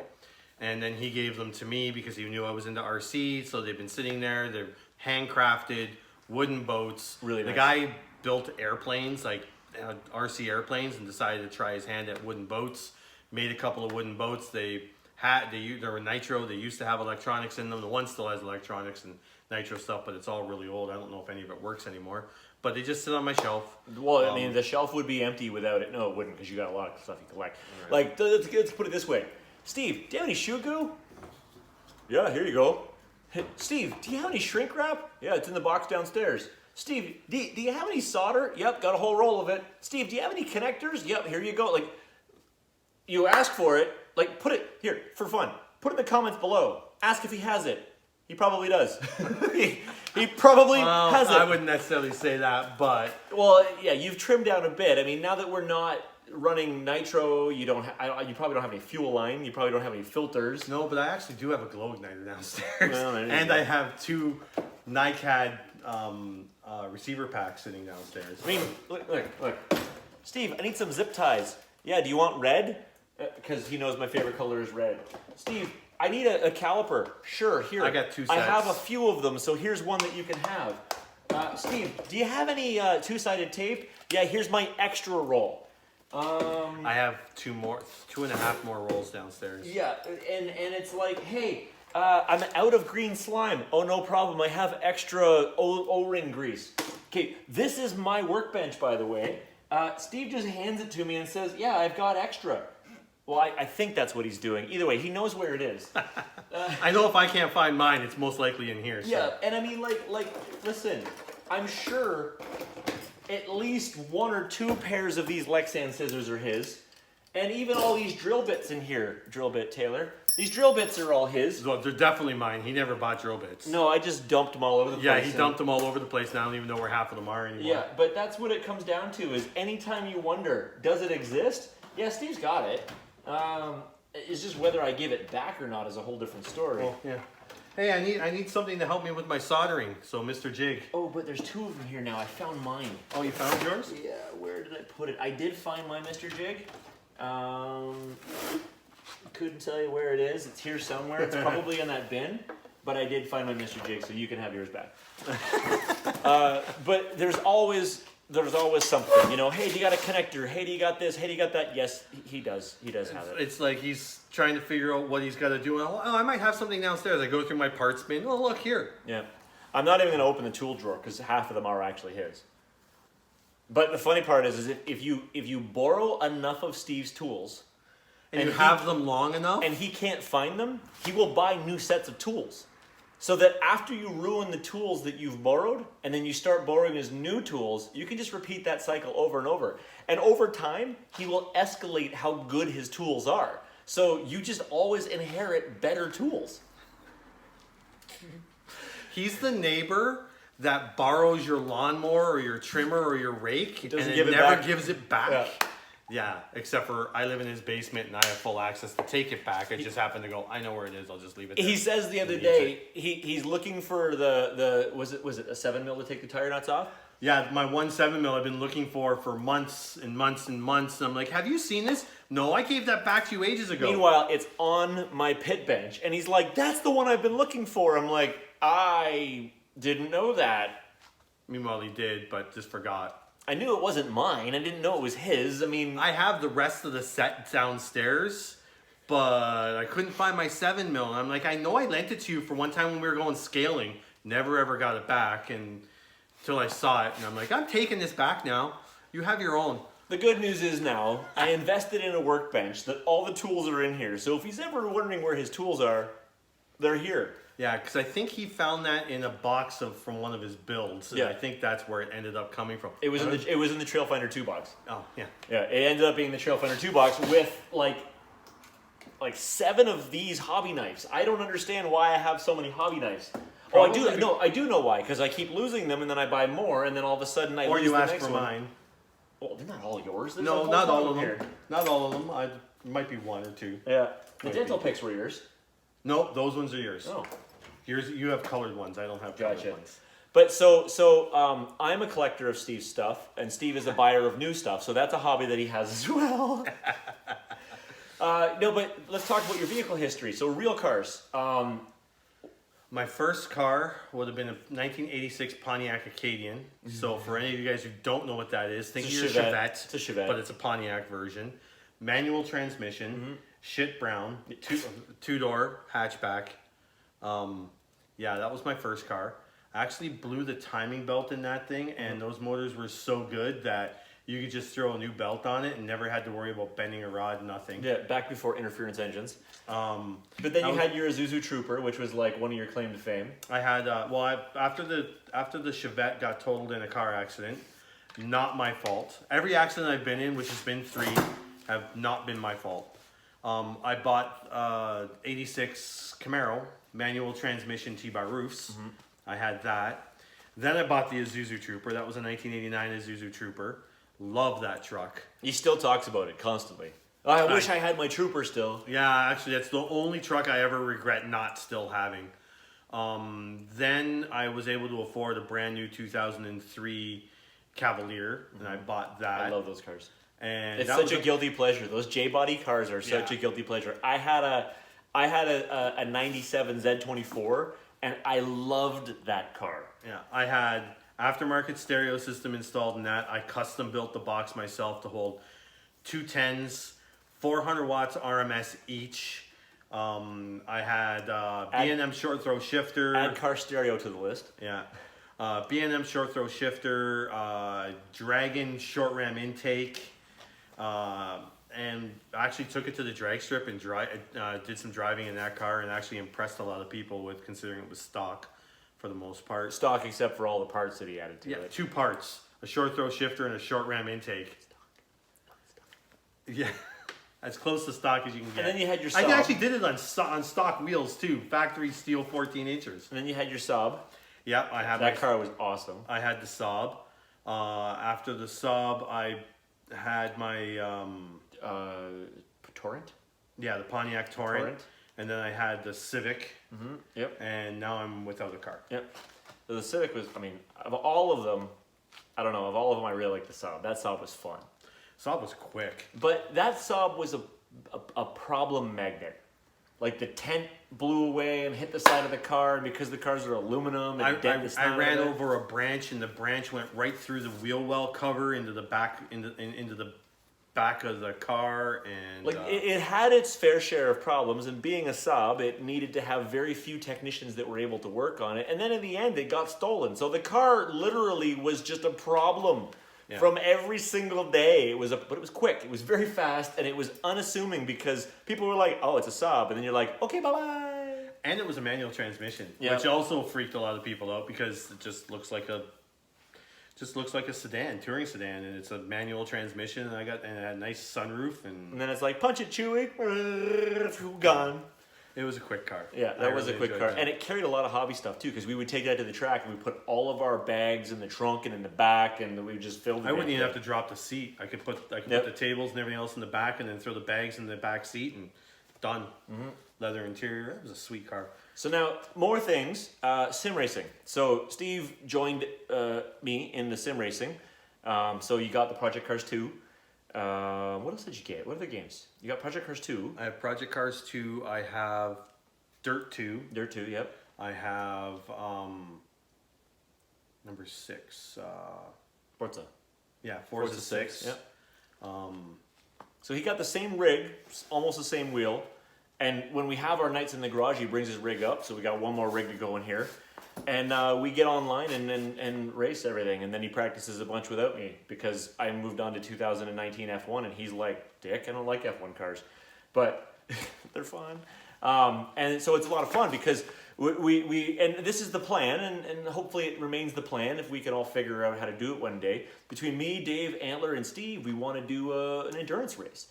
and then he gave them to me because he knew I was into RC. So they've been sitting there. They're handcrafted wooden boats. Really nice. The guy built airplanes, like RC airplanes, and decided to try his hand at wooden boats. Made a couple of wooden boats. They were nitro. They used to have electronics in them. The one still has electronics and nitro stuff, but it's all really old. I don't know if any of it works anymore. But they just sit on my shelf. Well, I mean, the shelf would be empty without it. No, it wouldn't, because you got a lot of stuff you collect. Right. Like, let's put it this way. Steve, do you have any shoe goo? Yeah, here you go. Hey, Steve, do you have any shrink wrap? Yeah, it's in the box downstairs. Steve, do you have any solder? Yep, got a whole roll of it. Steve, do you have any connectors? Yep, here you go. Like, you ask for it. Like, put it here for fun. Put it in the comments below. Ask if he has it. He probably does. he probably has it. I wouldn't necessarily say that, but well, yeah, you've trimmed down a bit. I mean, now that we're not running nitro, you probably don't have any fuel line. You probably don't have any filters. No, but I actually do have a glow igniter downstairs, well, and I have 2 NiCad receiver packs sitting downstairs. I mean, look, Steve, I need some zip ties. Yeah, do you want red? Because he knows my favorite color is red. Steve, I need a caliper. Sure, here. I got 2 sets. I have a few of them, so here's one that you can have. Steve, do you have any 2-sided tape? Yeah, here's my extra roll. I have 2.5 more rolls downstairs. Yeah, and it's like, hey, I'm out of green slime. Oh, no problem. I have extra O-ring grease. Okay, this is my workbench, by the way. Steve just hands it to me and says, yeah, I've got extra. Well, I think that's what he's doing. Either way, he knows where it is. I know if I can't find mine, it's most likely in here. So. Yeah, and I mean, like, listen, I'm sure at least 1 or 2 pairs of these Lexan scissors are his, and even all these drill bits in here, drill bit Taylor, These drill bits are all his. Well, they're definitely mine. He never bought drill bits. No, I just dumped them all over the place. Yeah, he dumped them all over the place, and I don't even know where half of them are anymore. Yeah, but that's what it comes down to, is anytime you wonder, does it exist? Yeah, Steve's got it. It's just whether I give it back or not is a whole different story. Oh, yeah. Hey, I need something to help me with my soldering, so Mr. Jig. Oh, but there's two of them here now. I found mine. Oh, you found yours? Yeah, where did I put it? I did find my Mr. Jig. Couldn't tell you where it is. It's here somewhere. It's probably in that bin. But I did find my Mr. Jig, so you can have yours back. But there's always something. You know, hey, do you got a connector? Hey, do you got this? Hey, do you got that? Yes, he does. He does have it. It's like he's trying to figure out what he's got to do. Oh, I might have something downstairs. I go through my parts bin. Oh, look here. Yeah. I'm not even going to open the tool drawer because half of them are actually his. But the funny part is if you borrow enough of Steve's tools, and you have them long enough, and he can't find them, he will buy new sets of tools. So that after you ruin the tools that you've borrowed, and then you start borrowing his new tools, you can just repeat that cycle over and over. And over time, he will escalate how good his tools are. So you just always inherit better tools. He's the neighbor that borrows your lawnmower or your trimmer or your rake and never gives it back. Yeah. Yeah, except for I live in his basement and I have full access to take it back. I just happen to go, I know where it is, I'll just leave it there. He says the other day, he's looking for the was it a 7mm to take the tire nuts off? Yeah, my 1.7mm I've been looking for months and months and months. And I'm like, have you seen this? No, I gave that back to you ages ago. Meanwhile, it's on my pit bench. And he's like, that's the one I've been looking for. I'm like, I didn't know that. Meanwhile, he did, but just forgot. I knew it wasn't mine. I didn't know it was his. I mean, I have the rest of the set downstairs, but I couldn't find my 7mm. And I'm like, I know I lent it to you for one time when we were going scaling. Never ever got it back until I saw it. And I'm like, I'm taking this back now. You have your own. the good news is now I invested in a workbench that all the tools are in here. So if he's ever wondering where his tools are, they're here. Yeah, because I think he found that in a box from one of his builds. And Yeah. I think that's where it ended up coming from. It was in the Trailfinder 2 box. Oh, yeah. Yeah, it ended up being the Trailfinder 2 box with like 7 of these hobby knives. I don't understand why I have so many hobby knives. Probably Oh, I do. No, I do know why. Because I keep losing them, and then I buy more, and then all of a sudden I Or lose you the ask next for one. mine. Well, they're not all yours. There's a No, whole not ton all of them. here. Not all of them. I might be one or two. Yeah, the Might dental be. picks were yours. No, those ones are yours. Oh, Yours, you have colored ones. I don't have colored gotcha. ones. But so I'm a collector of Steve's stuff, and Steve is a buyer of new stuff. So that's a hobby that he has as well. No, but let's talk about your vehicle history. So real cars. My first car would have been a 1986 Pontiac Acadian. So for any of you guys who don't know what that is, think of It's a your Chevette. Chevette. It's a Chevette. But it's a Pontiac version. Manual transmission, shit brown, two-door hatchback. Yeah, that was my first car. I actually blew the timing belt in that thing, and those motors were so good that you could just throw a new belt on it and never had to worry about bending a rod, nothing. Yeah, back before interference engines. But then that you was- had your Isuzu Trooper, which was like one of your claim to fame. I had after the Chevette got totaled in a car accident, not my fault. Every accident I've been in, which has been 3, have not been my fault. I bought 86 Camaro manual transmission T-bar roofs. I had that. Then I bought the Isuzu Trooper. That was a 1989 Isuzu Trooper. Love that truck. He still talks about it constantly. I wish I had my Trooper still. Yeah, actually, that's the only truck I ever regret not still having. Then I was able to afford a brand new 2003 Cavalier, and I bought that. I love those cars. And It's that such was a guilty pleasure. Those J-body cars are such Yeah. a guilty pleasure. I had a 97 Z24, and I loved that car. Yeah, I had aftermarket stereo system installed in that. I custom built the box myself to hold 210s, 400 watts RMS each. I had B&M short throw shifter. Add car stereo to the list. Yeah. B&M short throw shifter, Dragon short ram intake, and I actually took it to the drag strip and did some driving in that car and actually impressed a lot of people with considering it was stock for the most part. Stock except for all the parts that he added to Yeah, it. 2 parts, a short throw shifter and a short ram intake. Yeah. As close to stock as you can get. And then you had your I Saab. actually did it on stock wheels too. Factory steel 14 inches. And then you had your Saab. Yeah, I have That car was awesome. I had the Saab. After the Saab, I had my Torrent? the Pontiac Torrent. And then I had the Civic. Yep. And now I'm without a car. Yep. So the Civic was, I mean, of all of them, I don't know, of all of them, I really like the Saab. That Saab was fun. Saab was quick. But that Saab was a problem magnet. Like the tent blew away and hit the side of the car, and because the cars are aluminum, I ran over. over a branch, and the branch went right through the wheel well cover into the back into the back of the car, and Like it had its fair share of problems, and being a Saab, it needed to have very few technicians that were able to work on it. And then in the end, it got stolen. So the car literally was just a problem. Yeah. From every single day. But it was quick. It was very fast, and it was unassuming because people were like, "Oh, it's a Saab," and then you're like, "Okay, bye bye." And it was a manual transmission, Yeah. which also freaked a lot of people out because it just looks like a sedan, touring sedan, and it's a manual transmission. And it had a nice sunroof, And then it's like, "Punch it, Chewie." Gone. it was a quick car. Yeah, that was really a quick enjoyed car, that. and it carried a lot of hobby stuff too. Because we would take that to the track, and we put all of our bags in the trunk and in the back, and we just filled. I wouldn't even have to drop the seat. I could put Yep. the tables and everything else in the back, and then throw the bags in the back seat, and done. Leather interior. It was a sweet car. So now, more things. Sim racing. So Steve joined me in the sim racing. So you got the Project Cars 2. What else did you get? What other games? You got Project Cars 2. I have Project Cars 2. I have Dirt 2. Dirt 2, yep. I have number 6. Forza. Yeah, Forza 6. Yep. So he got the same rig, almost the same wheel. And when we have our nights in the garage, he brings his rig up. So we got one more rig to go in here. And we get online and race everything. And then he practices a bunch without me because I moved on to 2019 F1. And he's like, "Dick, I don't like F1 cars." But they're fun. And so it's a lot of fun because we and this is the plan. And hopefully it remains the plan if we can all figure out how to do it one day. Between me, Dave, Antler, and Steve, we want to do an endurance race.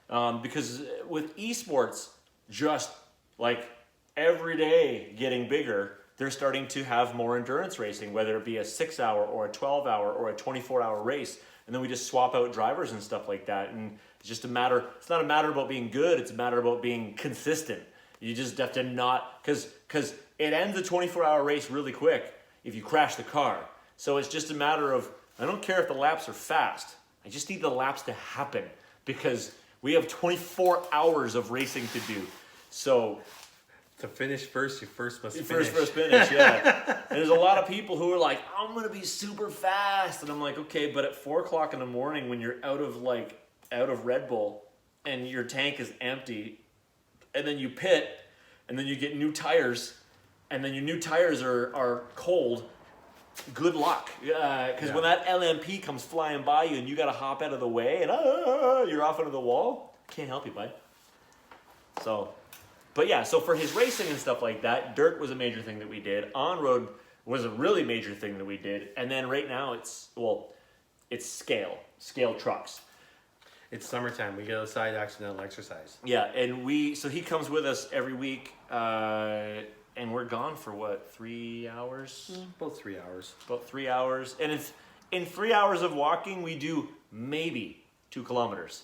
Because with esports, just like every day getting bigger, they're starting to have more endurance racing, whether it be a 6-hour or a 12-hour or a 24-hour race. And then we just swap out drivers and stuff like that. And it's just it's not a matter about being good, it's a matter about being consistent. You just have to not, because it ends the 24-hour race really quick if you crash the car. So it's just a matter of, I don't care if the laps are fast. I just need the laps to happen because we have 24 hours of racing to do. So To finish first, you first must finish. First finish, yeah. And there's a lot of people who are like, "I'm gonna be super fast," and I'm like, okay, but at 4 o'clock in the morning when you're out of Red Bull and your tank is empty, and then you pit, and then you get new tires, and then your new tires are cold. Good luck, because when that LMP comes flying by you and you gotta hop out of the way and you're off into the wall, can't help you, bud. So. But yeah, so for his racing and stuff like that, dirt was a major thing that we did. On-road was a really major thing that we did. And then right now it's scale trucks. It's summertime. We get outside, accidental exercise. Yeah, and so he comes with us every week, and we're gone for what, 3 hours? About 3 hours. About 3 hours. And in 3 hours of walking, we do maybe 2 kilometers.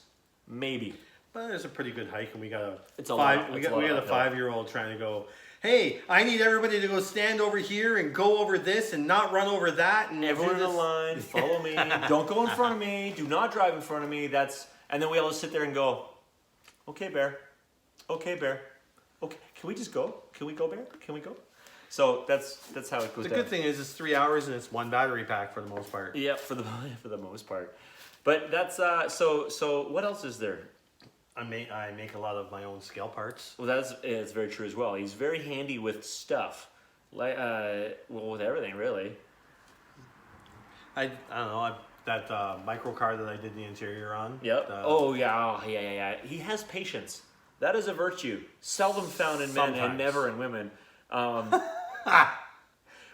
Maybe. But there's a pretty good hike, and we got It's a lot. we got a 5-year-old trying to go, "Hey, I need everybody to go stand over here and go over this and not run over that." And everyone in do the this." line, follow me. Don't go in front of me. Do not drive in front of me. And then we all just sit there and go, "Okay, bear. Okay, bear. Okay, can we just go? Can we go, bear? Can we go?" So that's how it goes. The down. good thing is it's 3 hours and it's 1 battery pack for the most part. Yeah, for the most part. But that's so. What else is there? I make a lot of my own scale parts. Well, it's very true as well. He's very handy with stuff, like with everything really. I don't know. That micro car that I did the interior on. Yep. Yeah. He has patience. That is a virtue, seldom found in men and never in women. My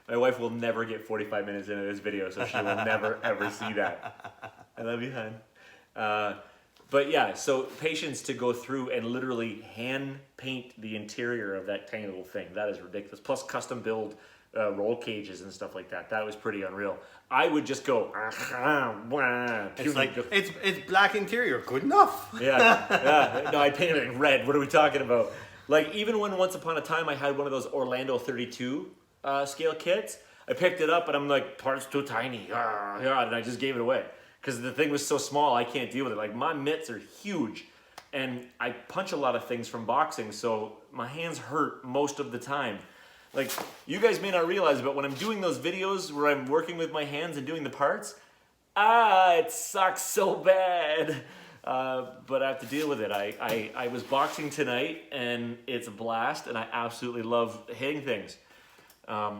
wife will never get 45 minutes into this video, so she will never ever see that. I love you, hon. But yeah, so patience to go through and literally hand paint the interior of that tiny little thing. That is ridiculous. Plus custom build roll cages and stuff like that. That was pretty unreal. I would just go. It's like it's black interior. Good enough. Yeah. No, I painted it in red. What are we talking about? Like even when once upon a time I had one of those Orlando 32 scale kits, I picked it up and I'm like, parts too tiny. And I just gave it away. Because the thing was so small, I can't deal with it. Like my mitts are huge, and I punch a lot of things from boxing, so my hands hurt most of the time. Like you guys may not realize, but when I'm doing those videos where I'm working with my hands and doing the parts, it sucks so bad. But I have to deal with it. I was boxing tonight, and it's a blast, and I absolutely love hitting things.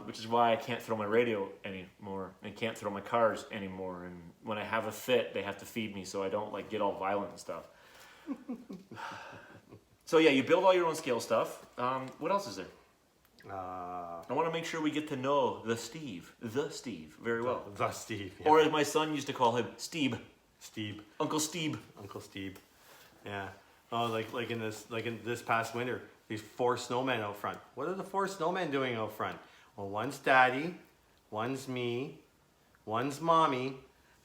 Which is why I can't throw my radio anymore and can't throw my cars anymore. And when I have a fit, they have to feed me so I don't like get all violent and stuff. So yeah, you build all your own scale stuff. What else is there? I want to make sure we get to know the Steve very well. The Steve. Yeah. Or as my son used to call him, Steve. Steve. Uncle Steve. Uncle Steve. Yeah. Oh, like in this past winter, these 4 snowmen out front. What are the 4 snowmen doing out front? Well, one's Daddy, one's me, one's Mommy,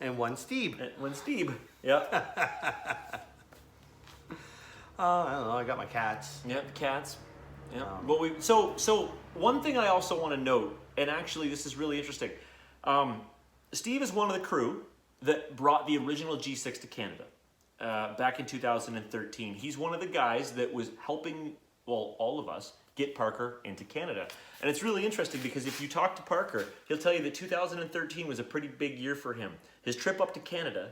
and one's Steve. One's Steve. Yeah. I don't know. I got my cats. Yep, cats. Yeah. Well, so one thing I also want to note, and actually this is really interesting. Steve is one of the crew that brought the original G6 to Canada back in 2013. He's one of the guys that was helping, well, all of us get Parker into Canada. And it's really interesting because if you talk to Parker, he'll tell you that 2013 was a pretty big year for him. His trip up to Canada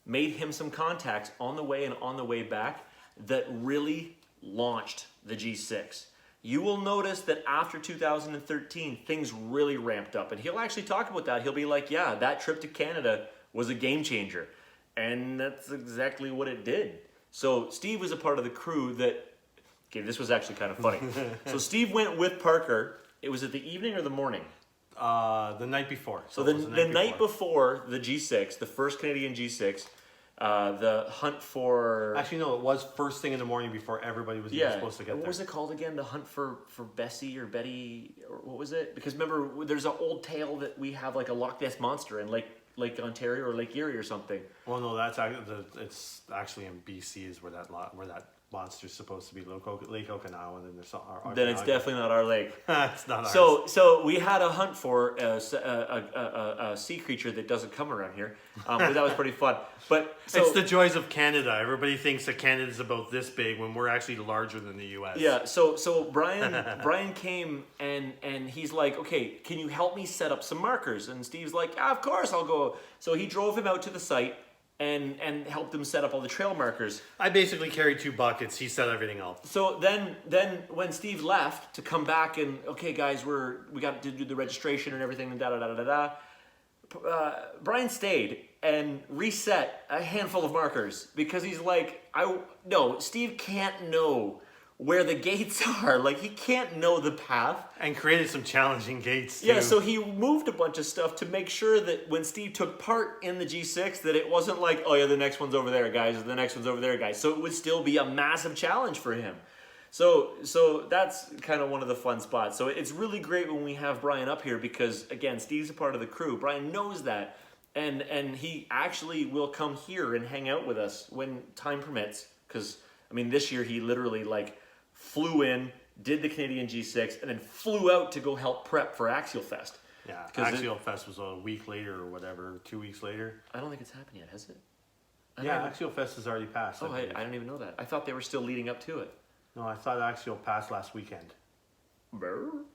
made him some contacts on the way and on the way back that really launched the G6. You will notice that after 2013, things really ramped up. And he'll actually talk about that. He'll be like, yeah, that trip to Canada was a game changer. And that's exactly what it did. So Steve was a part of the crew that, okay, this was actually kind of funny. So Steve went with Parker. It was at the evening or the morning? The night before. So the night before the G6, the first Canadian G6, the hunt for... Actually, no, it was first thing in the morning before everybody was even supposed to get there. What was it called again? The hunt for Bessie or Betty? Or what was it? Because remember, there's an old tale that we have like a Loch Ness Monster in Lake Ontario or Lake Erie or something. Well, no, it's actually in BC is where that monster's supposed to be. Lake Okinawa, and then there's then it's definitely not our lake. It's not ours. So we had a hunt for a sea creature that doesn't come around here. But that was pretty fun. But it's the joys of Canada. Everybody thinks that Canada's about this big when we're actually larger than the U.S. Yeah. So Brian came and he's like, okay, can you help me set up some markers? And Steve's like, yeah, of course I'll go. So he drove him out to the site and helped him set up all the trail markers. I basically carried 2 buckets. He set everything up. So then when Steve left to come back and, okay, guys, we got to do the registration and everything and da-da-da-da-da, Brian stayed and reset a handful of markers because he's like, no, Steve can't know where the gates are. Like, he can't know the path. And created some challenging gates, too. Yeah, so he moved a bunch of stuff to make sure that when Steve took part in the G6, that it wasn't like, oh yeah, the next one's over there, guys, or the next one's over there, guys. So it would still be a massive challenge for him. So that's kind of one of the fun spots. So it's really great when we have Brian up here because, again, Steve's a part of the crew. Brian knows that. And he actually will come here and hang out with us when time permits. Because, I mean, this year he literally, flew in, did the Canadian G6, and then flew out to go help prep for Axial Fest. Yeah, Axial Fest was a week later or whatever, 2 weeks later. I don't think it's happened yet, has it? Axial Fest has already passed. Oh, I don't even know that. I thought they were still leading up to it. No, I thought Axial passed last weekend.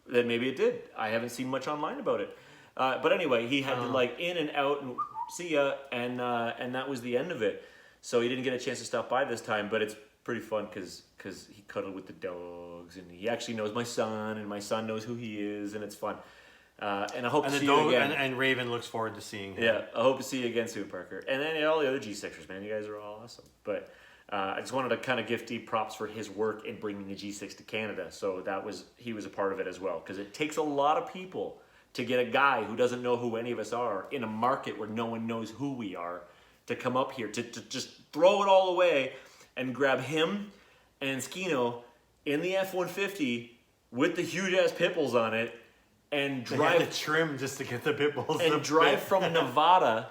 Then maybe it did. I haven't seen much online about it. But anyway, he had to in and out and see ya, and that was the end of it. So he didn't get a chance to stop by this time, but it's pretty fun because he cuddled with the dogs, and he actually knows my son, and my son knows who he is, and it's fun. And I hope to see you again. And Raven looks forward to seeing him. Yeah, I hope to see you again soon, Parker. And then all the other G6ers, man, you guys are all awesome. But I just wanted to kind of give Steve props for his work in bringing the G6 to Canada. So he was a part of it as well, because it takes a lot of people to get a guy who doesn't know who any of us are in a market where no one knows who we are to come up here, to just throw it all away and grab him and Skino in the F-150 with the huge ass pit bulls on it and They drive had to trim just to get the pit bulls. and drive from Nevada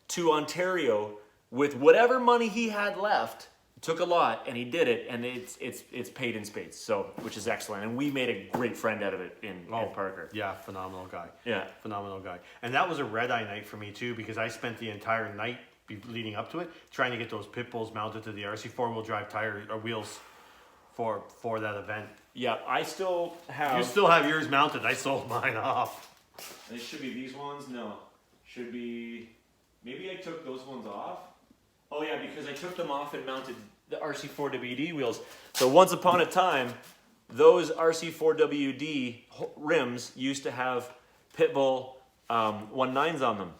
to Ontario with whatever money he had left. Took a lot, and he did it, and it's paid in spades. So, which is excellent, and we made a great friend out of it in Parker. Yeah, phenomenal guy. Yeah, Phenomenal guy. And that was a red-eye night for me too, because I spent the entire night leading up to it trying to get those pit bulls mounted to the RC four-wheel drive tire or wheels for that event. yeah. I still have. You still have yours mounted. I sold mine off. They should be these ones. No, should be. Maybe I took those ones off. Oh yeah, because I took them off and mounted the RC4WD wheels. So once upon a time, those RC4WD rims used to have Pitbull 1.9s on them.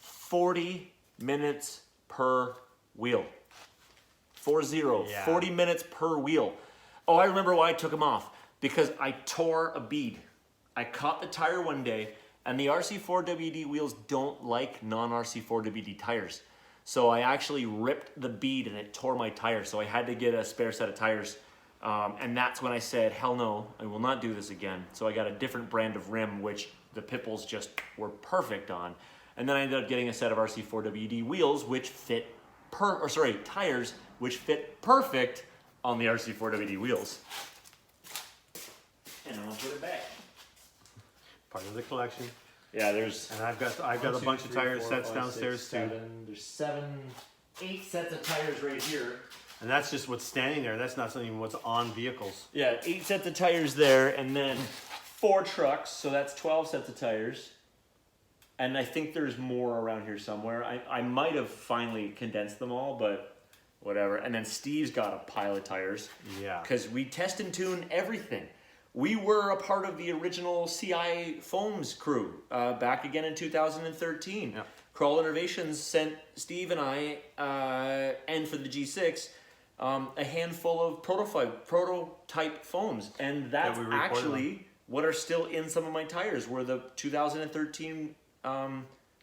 40 minutes per wheel. 40. Yeah. 40 minutes per wheel. Oh, I remember why I took them off. Because I tore a bead. I caught the tire one day, and the RC4WD wheels don't like non-RC4WD tires. So I actually ripped the bead and it tore my tire. So I had to get a spare set of tires. And that's when I said, hell no, I will not do this again. So I got a different brand of rim, which the pit bulls just were perfect on. And then I ended up getting a set of RC4WD wheels, which fit tires, which fit perfect on the RC4WD wheels. And I'll put it back. Part of the collection. Yeah, there's. And I've got a bunch of tire sets downstairs too. There's 8 sets of tires right here. And that's just what's standing there. That's not even what's on vehicles. Yeah, 8 sets of tires there, and then 4 trucks, so that's 12 sets of tires. And I think there's more around here somewhere. I might have finally condensed them all, but whatever. And then Steve's got a pile of tires. Yeah. Because we test and tune everything. We were a part of the original CI Foams crew back again in 2013. Yeah. Crawl Innovations sent Steve and I, and for the G6, a handful of prototype foams. And that's actually what are still in some of my tires were the 2013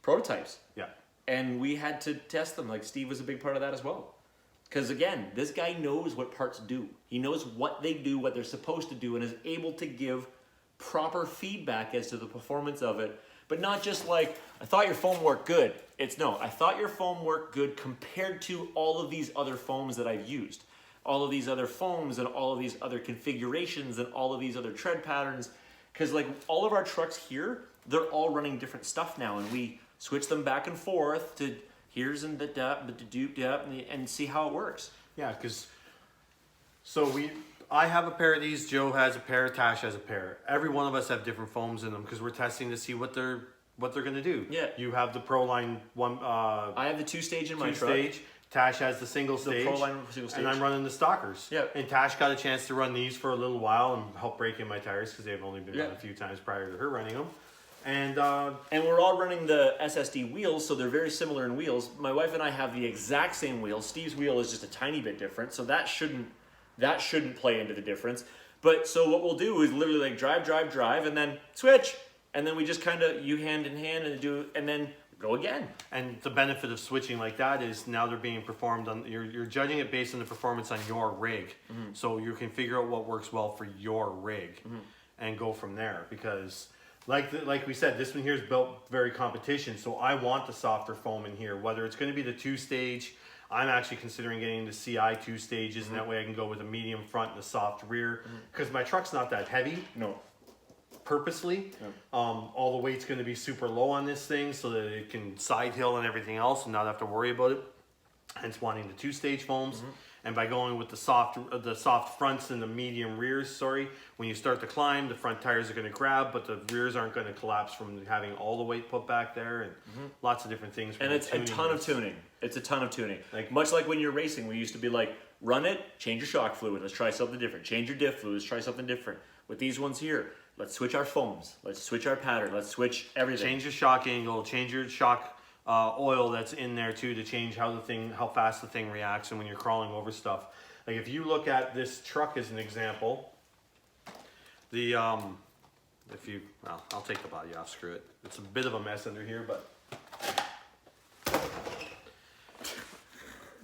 prototypes. Yeah. And we had to test them. Like Steve was a big part of that as well. Because again, this guy knows what parts do. He knows what they do, what they're supposed to do, and is able to give proper feedback as to the performance of it. But not just like, I thought your foam worked good. It's no, I thought your foam worked good compared to all of these other foams that I've used. All of these other foams and all of these other configurations and all of these other tread patterns. Because like all of our trucks here, they're all running different stuff now, and we switch them back and forth to here's and and see how it works. Yeah, because I have a pair of these, Joe has a pair, Tash has a pair. Every one of us have different foams in them because we're testing to see what they're gonna do. Yeah. You have the Proline one. I have the 2-stage in my truck. 2-stage. Tash has the single stage. Proline single stage. And I'm running the Stalkers. Yeah. And Tash got a chance to run these for a little while and help break in my tires because they've only been run a few times prior to her running them. And we're all running the SSD wheels, so they're very similar in wheels. My wife and I have the exact same wheels. Steve's wheel is just a tiny bit different, so that shouldn't play into the difference. But so what we'll do is literally like drive, and then switch, and then we just kind of you hand in hand and then go again. And the benefit of switching like that is now they're being performed on. You're judging it based on the performance on your rig, so you can figure out what works well for your rig, and go from there because. Like we said, this one here is built very competition, so I want the softer foam in here. Whether it's going to be the 2-stage, I'm actually considering getting the CI 2 stages, and that way I can go with a medium front and a soft rear. Because my truck's not that heavy. No. Purposely. Yeah. All the weight's going to be super low on this thing, so that it can side hill and everything else, and not have to worry about it. Hence wanting the 2-stage foams. And by going with the soft fronts and the medium rears, when you start to climb, the front tires are going to grab, but the rears aren't going to collapse from having all the weight put back there, and lots of different things. And it's a ton of tuning. It's a ton of tuning. Like much like when you're racing, we used to be like, run it, change your shock fluid, let's try something different. Change your diff fluid, let's try something different. With these ones here, let's switch our foams, let's switch our pattern, let's switch everything. Change your shock angle, change your shock oil that's in there too to change how fast the thing reacts and when you're crawling over stuff. Like if you look at this truck as an example, I'll take the body off, screw it. It's a bit of a mess under here, but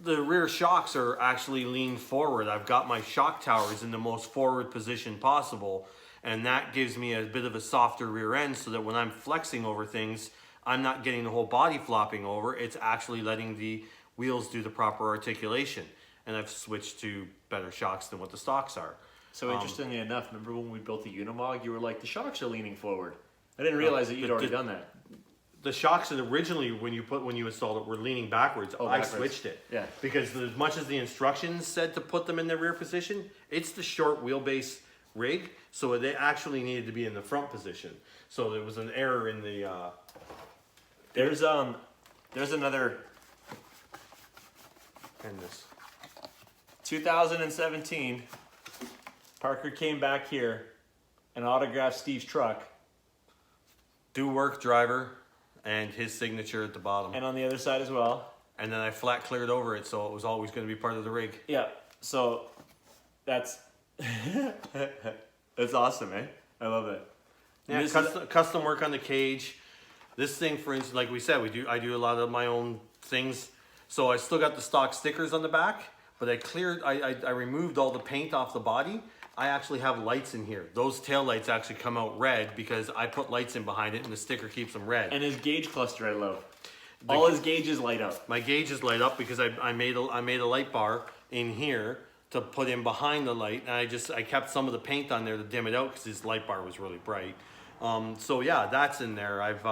the rear shocks are actually leaned forward. I've got my shock towers in the most forward position possible, and that gives me a bit of a softer rear end so that when I'm flexing over things, I'm not getting the whole body flopping over. It's actually letting the wheels do the proper articulation. And I've switched to better shocks than what the stocks are. So interestingly enough, remember when we built the Unimog, you were like, the shocks are leaning forward. I didn't realize that you'd already done that. The shocks originally, when you installed it, were leaning backwards. I backwards. switched it. Yeah. Because as much as the instructions said to put them in the rear position, it's the short wheelbase rig, so they actually needed to be in the front position. So there was an error in the. There's another. And this. 2017. Parker came back here and autographed Steve's truck. Do work driver, and his signature at the bottom. And on the other side as well. And then I flat cleared over it, so it was always going to be part of the rig. Yeah. So that's that's awesome, eh? I love it. Yeah, custom work on the cage. This thing, for instance, like we said, I do a lot of my own things. So I still got the stock stickers on the back, but I removed all the paint off the body. I actually have lights in here. Those tail lights actually come out red because I put lights in behind it and the sticker keeps them red. And his gauge cluster I love. All his gauges light up. My gauges light up because I made a light bar in here to put in behind the light, and I kept some of the paint on there to dim it out because his light bar was really bright. So yeah, that's in there. I've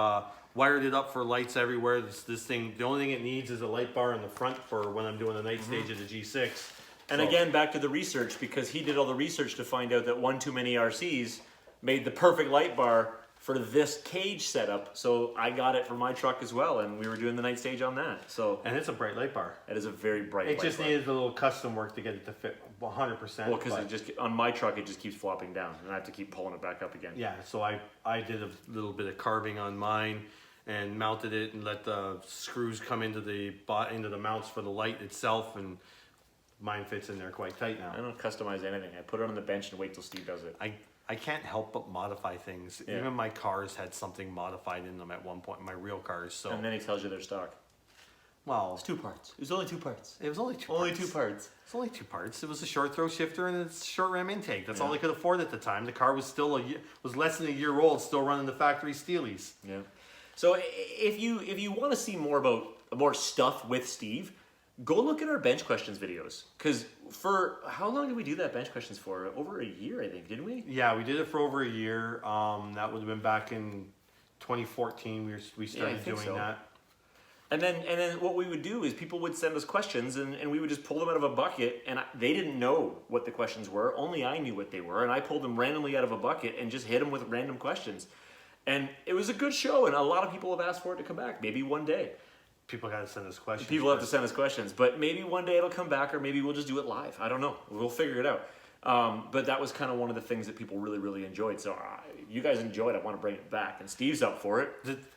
wired it up for lights everywhere. This thing, the only thing it needs is a light bar in the front for when I'm doing the night stage of the G6. And again, back to the research, because he did all the research to find out that one too many RCs made the perfect light bar for this cage setup. So I got it for my truck as well, and we were doing the night stage on that. So and it's a bright light bar. It is a very bright light bar. It just needed a little custom work to get it to fit 100%. Well, because it just on my truck it just keeps flopping down, and I have to keep pulling it back up again. Yeah, so I did a little bit of carving on mine and mounted it and let the screws come into the mounts for the light itself, and mine fits in there quite tight now. I don't customize anything. I put it on the bench and wait till Steve does it. I can't help but modify things. Yeah. Even my cars had something modified in them at one point, my real cars. So. And then he tells you they're stock. Well, it's 2 parts. It was only 2 parts. It was only two only parts. 2 parts. It's only 2 parts. It was a short throw shifter and a short ram intake. That's all they could afford at the time. The car was still was less than a year old, still running the factory Steelies. Yeah. So if you want to see more stuff with Steve, go look at our bench questions videos. Because for how long did we do that bench questions for? Over a year, I think, didn't we? Yeah, we did it for over a year. That would have been back in 2014. We started doing that. And then what we would do is people would send us questions, and we would just pull them out of a bucket, and they didn't know what the questions were. Only I knew what they were, and I pulled them randomly out of a bucket and just hit them with random questions. And it was a good show, and a lot of people have asked for it to come back. Maybe one day. People got to send us questions. People have to send us questions, but maybe one day it'll come back, or maybe we'll just do it live. I don't know. We'll figure it out. But that was kind of one of the things that people really, really enjoyed. So you guys enjoyed it. I want to bring it back, and Steve's up for it.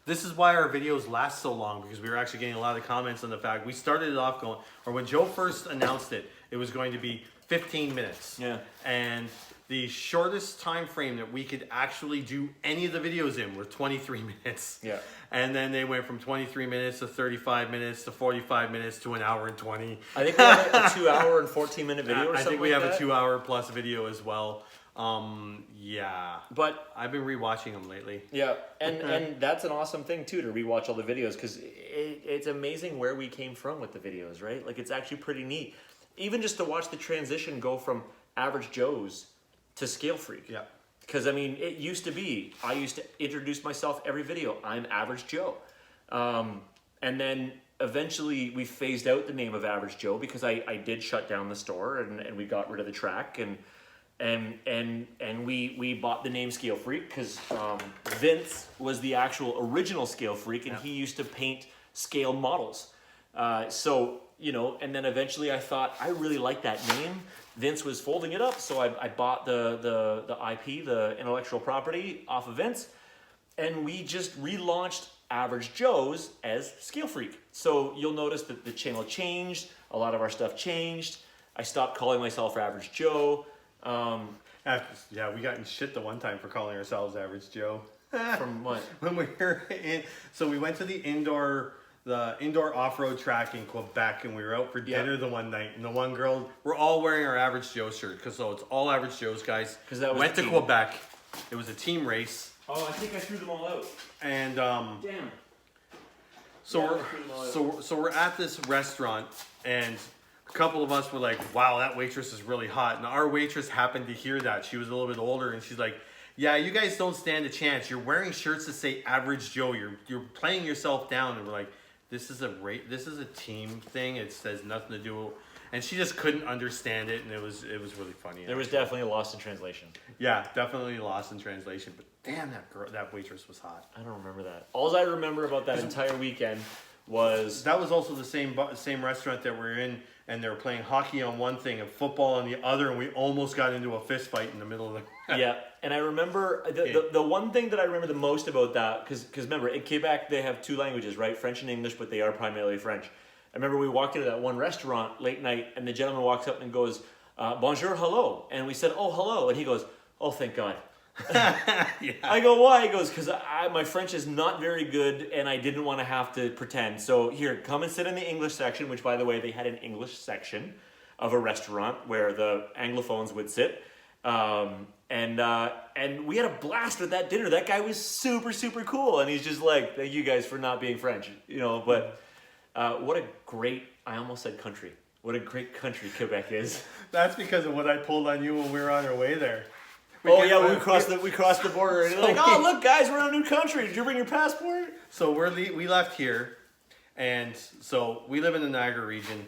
This is why our videos last so long, because we were actually getting a lot of comments on the fact we started it off going, or when Joe first announced it, it was going to be 15 minutes. Yeah. And the shortest time frame that we could actually do any of the videos in were 23 minutes. Yeah. And then they went from 23 minutes to 35 minutes to 45 minutes to 1 hour and 20. I think we have a 2 hour and 14-minute video or something. I think we have a 2 hour plus video as well. Yeah. But I've been rewatching them lately. Yeah, and that's an awesome thing too, to rewatch all the videos, because it's amazing where we came from with the videos, right? Like, it's actually pretty neat. Even just to watch the transition go from Average Joes to Scale Freak. Yeah. Because, I mean, it used to be, I used to introduce myself every video, I'm Average Joe. And then eventually we phased out the name of Average Joe because I did shut down the store, and we got rid of the track, and we bought the name Scale Freak because Vince was the actual original Scale Freak, and he used to paint scale models. So, you know, and then eventually I thought, I really like that name. Vince was folding it up, so I bought the IP, the intellectual property, off of Vince, and we just relaunched Average Joe's as Scale Freak. So you'll notice that the channel changed, a lot of our stuff changed. I stopped calling myself Average Joe. Yeah, we got in shit the one time for calling ourselves Average Joe. From what? When we were in, so we went to the indoor the indoor off-road track in Quebec, and we were out for dinner the one night, and the one girl, we're all wearing our Average Joe shirt, because so it's all Average Joe's guys. Because that was went the to team. Quebec. It was a team race. Oh, I think I threw them all out. And Damn. so we're at this restaurant, and a couple of us were like, "Wow, that waitress is really hot." And our waitress happened to hear that. She was a little bit older, and she's like, "Yeah, you guys don't stand a chance. You're wearing shirts that say Average Joe. You're playing yourself down." And we're like, "This is a team thing. It says nothing to do." And she just couldn't understand it, and it was really funny. There was definitely a loss in translation. Yeah, definitely lost in translation. But damn, that waitress was hot. I don't remember that. All I remember about that entire weekend was that was also the same restaurant that we're in, and they were playing hockey on one thing and football on the other, and we almost got into a fist fight in the middle of the. Yeah, and I remember the one thing that I remember the most about that, because remember in Quebec they have two languages, right? French and English, but they are primarily French. I remember we walked into that one restaurant late night, and the gentleman walks up and goes, "Bonjour, hello," and we said, "Oh, hello," and he goes, "Oh, thank God." Yeah. I go, "Why?" He goes, "Because my French is not very good, and I didn't want to have to pretend. So here, come and sit in the English section," which, by the way, they had an English section of a restaurant where the Anglophones would sit. And we had a blast with that dinner. That guy was super, super cool, and he's just like, "Thank you guys for not being French," But what a great, I almost said country. What a great country Quebec is. That's because of what I pulled on you when we were on our way there. We crossed the border, and like, "Oh, look, guys, we're in a new country. Did you bring your passport?" So we left here, and so we live in the Niagara region.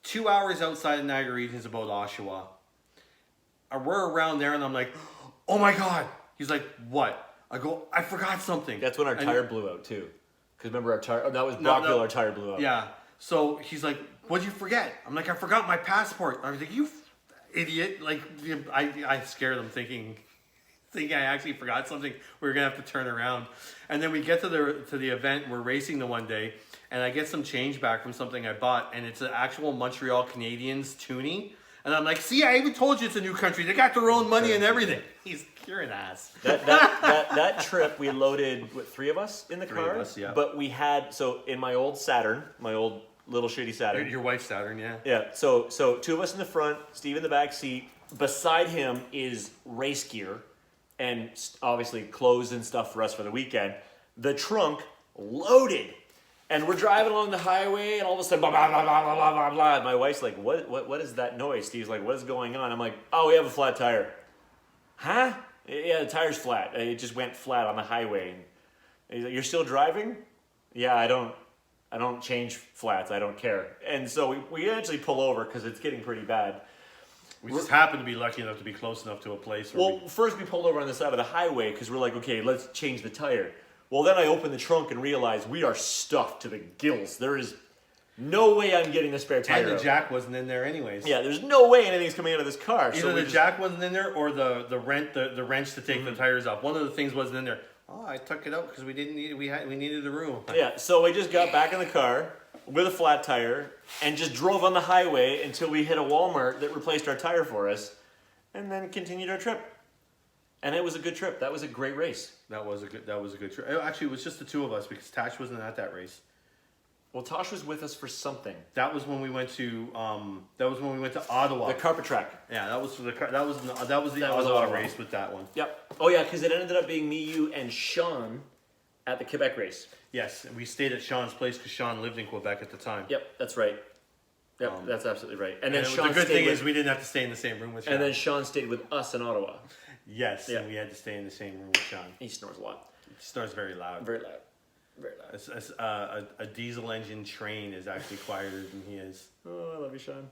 2 hours outside of Niagara region is about Oshawa. We're around there, and I'm like, "Oh my God!" He's like, "What?" I go, "I forgot something." That's when our tire blew out too. Because remember our tire? Oh, that was Brockville. Our tire blew out. Yeah. So he's like, "What'd you forget?" I'm like, "I forgot my passport." I was like, "You idiot!" Like I scared him, thinking I actually forgot something. We were gonna have to turn around, and then we get to the event. We're racing the one day, and I get some change back from something I bought, and it's an actual Montreal Canadiens toonie. And I'm like, "See, I even told you it's a new country. They got their own money and everything." You're an ass. That trip, we loaded, 3 of us in the car? 3 of us, yeah. But we had, so in my old Saturn, my old little shitty Saturn. Your wife's Saturn, yeah. Yeah, so 2 of us in the front, Steve in the back seat. Beside him is race gear and obviously clothes and stuff for us for the weekend. The trunk loaded. And we're driving along the highway, and all of a sudden, blah, blah, blah, blah, blah, blah, blah, blah. My wife's like, what is that noise? Steve's like, "What is going on?" I'm like, "Oh, we have a flat tire." "Huh?" "Yeah, the tire's flat. It just went flat on the highway." And he's like, "You're still driving?" "Yeah, I don't change flats. I don't care." And so we actually pull over because it's getting pretty bad. We just happen to be lucky enough to be close enough to a place where first we pulled over on the side of the highway because we're like, okay, let's change the tire. Well, then I open the trunk and realize we are stuffed to the gills. There is no way I'm getting the spare tire. and the jack wasn't in there anyways. Yeah, there's no way anything's coming out of this car. Either the jack wasn't in there or the wrench to take the tires off. One of the things wasn't in there. "Oh, I took it out because we needed the room." Yeah, so we just got back in the car with a flat tire and just drove on the highway until we hit a Walmart that replaced our tire for us, and then continued our trip. And it was a good trip. That was a great race. That was a good trip. Actually, it was just the 2 of us because Tash wasn't at that race. Well, Tosh was with us for something. That was when we went to Ottawa. The carpet track. Yeah, that was the Ottawa race with that one. Yep. Oh yeah, because it ended up being me, you, and Sean at the Quebec race. Yes, and we stayed at Sean's place because Sean lived in Quebec at the time. Yep, that's right. Yep, that's absolutely right. And then the good thing is we didn't have to stay in the same room with Sean. And then Sean stayed with us in Ottawa. Yes, and we had to stay in the same room with Sean. He snores a lot. He snores very loud. Very loud. Very loud. A diesel engine train is actually quieter than he is. Oh, I love you, Sean.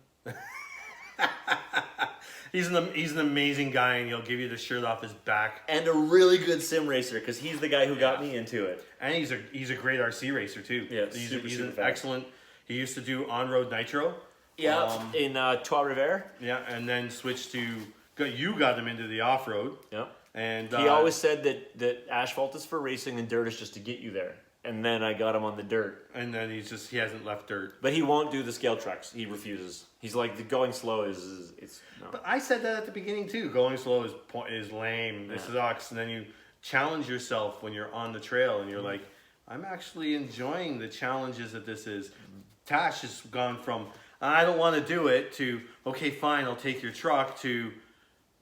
He's an amazing guy, and he'll give you the shirt off his back. And a really good sim racer, because he's the guy who got me into it. And he's a great RC racer too. Yeah, he's an excellent. He used to do on-road nitro. Yeah, in Trois-Rivières. Yeah, and then switched to. You got him into the off-road. Yeah. And he always said that asphalt is for racing and dirt is just to get you there. And then I got him on the dirt. And then he hasn't left dirt. But he won't do the scale trucks. He refuses. He's like, the going slow is no. But I said that at the beginning too. Going slow is lame. This sucks. And then you challenge yourself when you're on the trail and you're like, I'm actually enjoying the challenges that this is. Tash has gone from, I don't want to do it, to, okay, fine, I'll take your truck, to,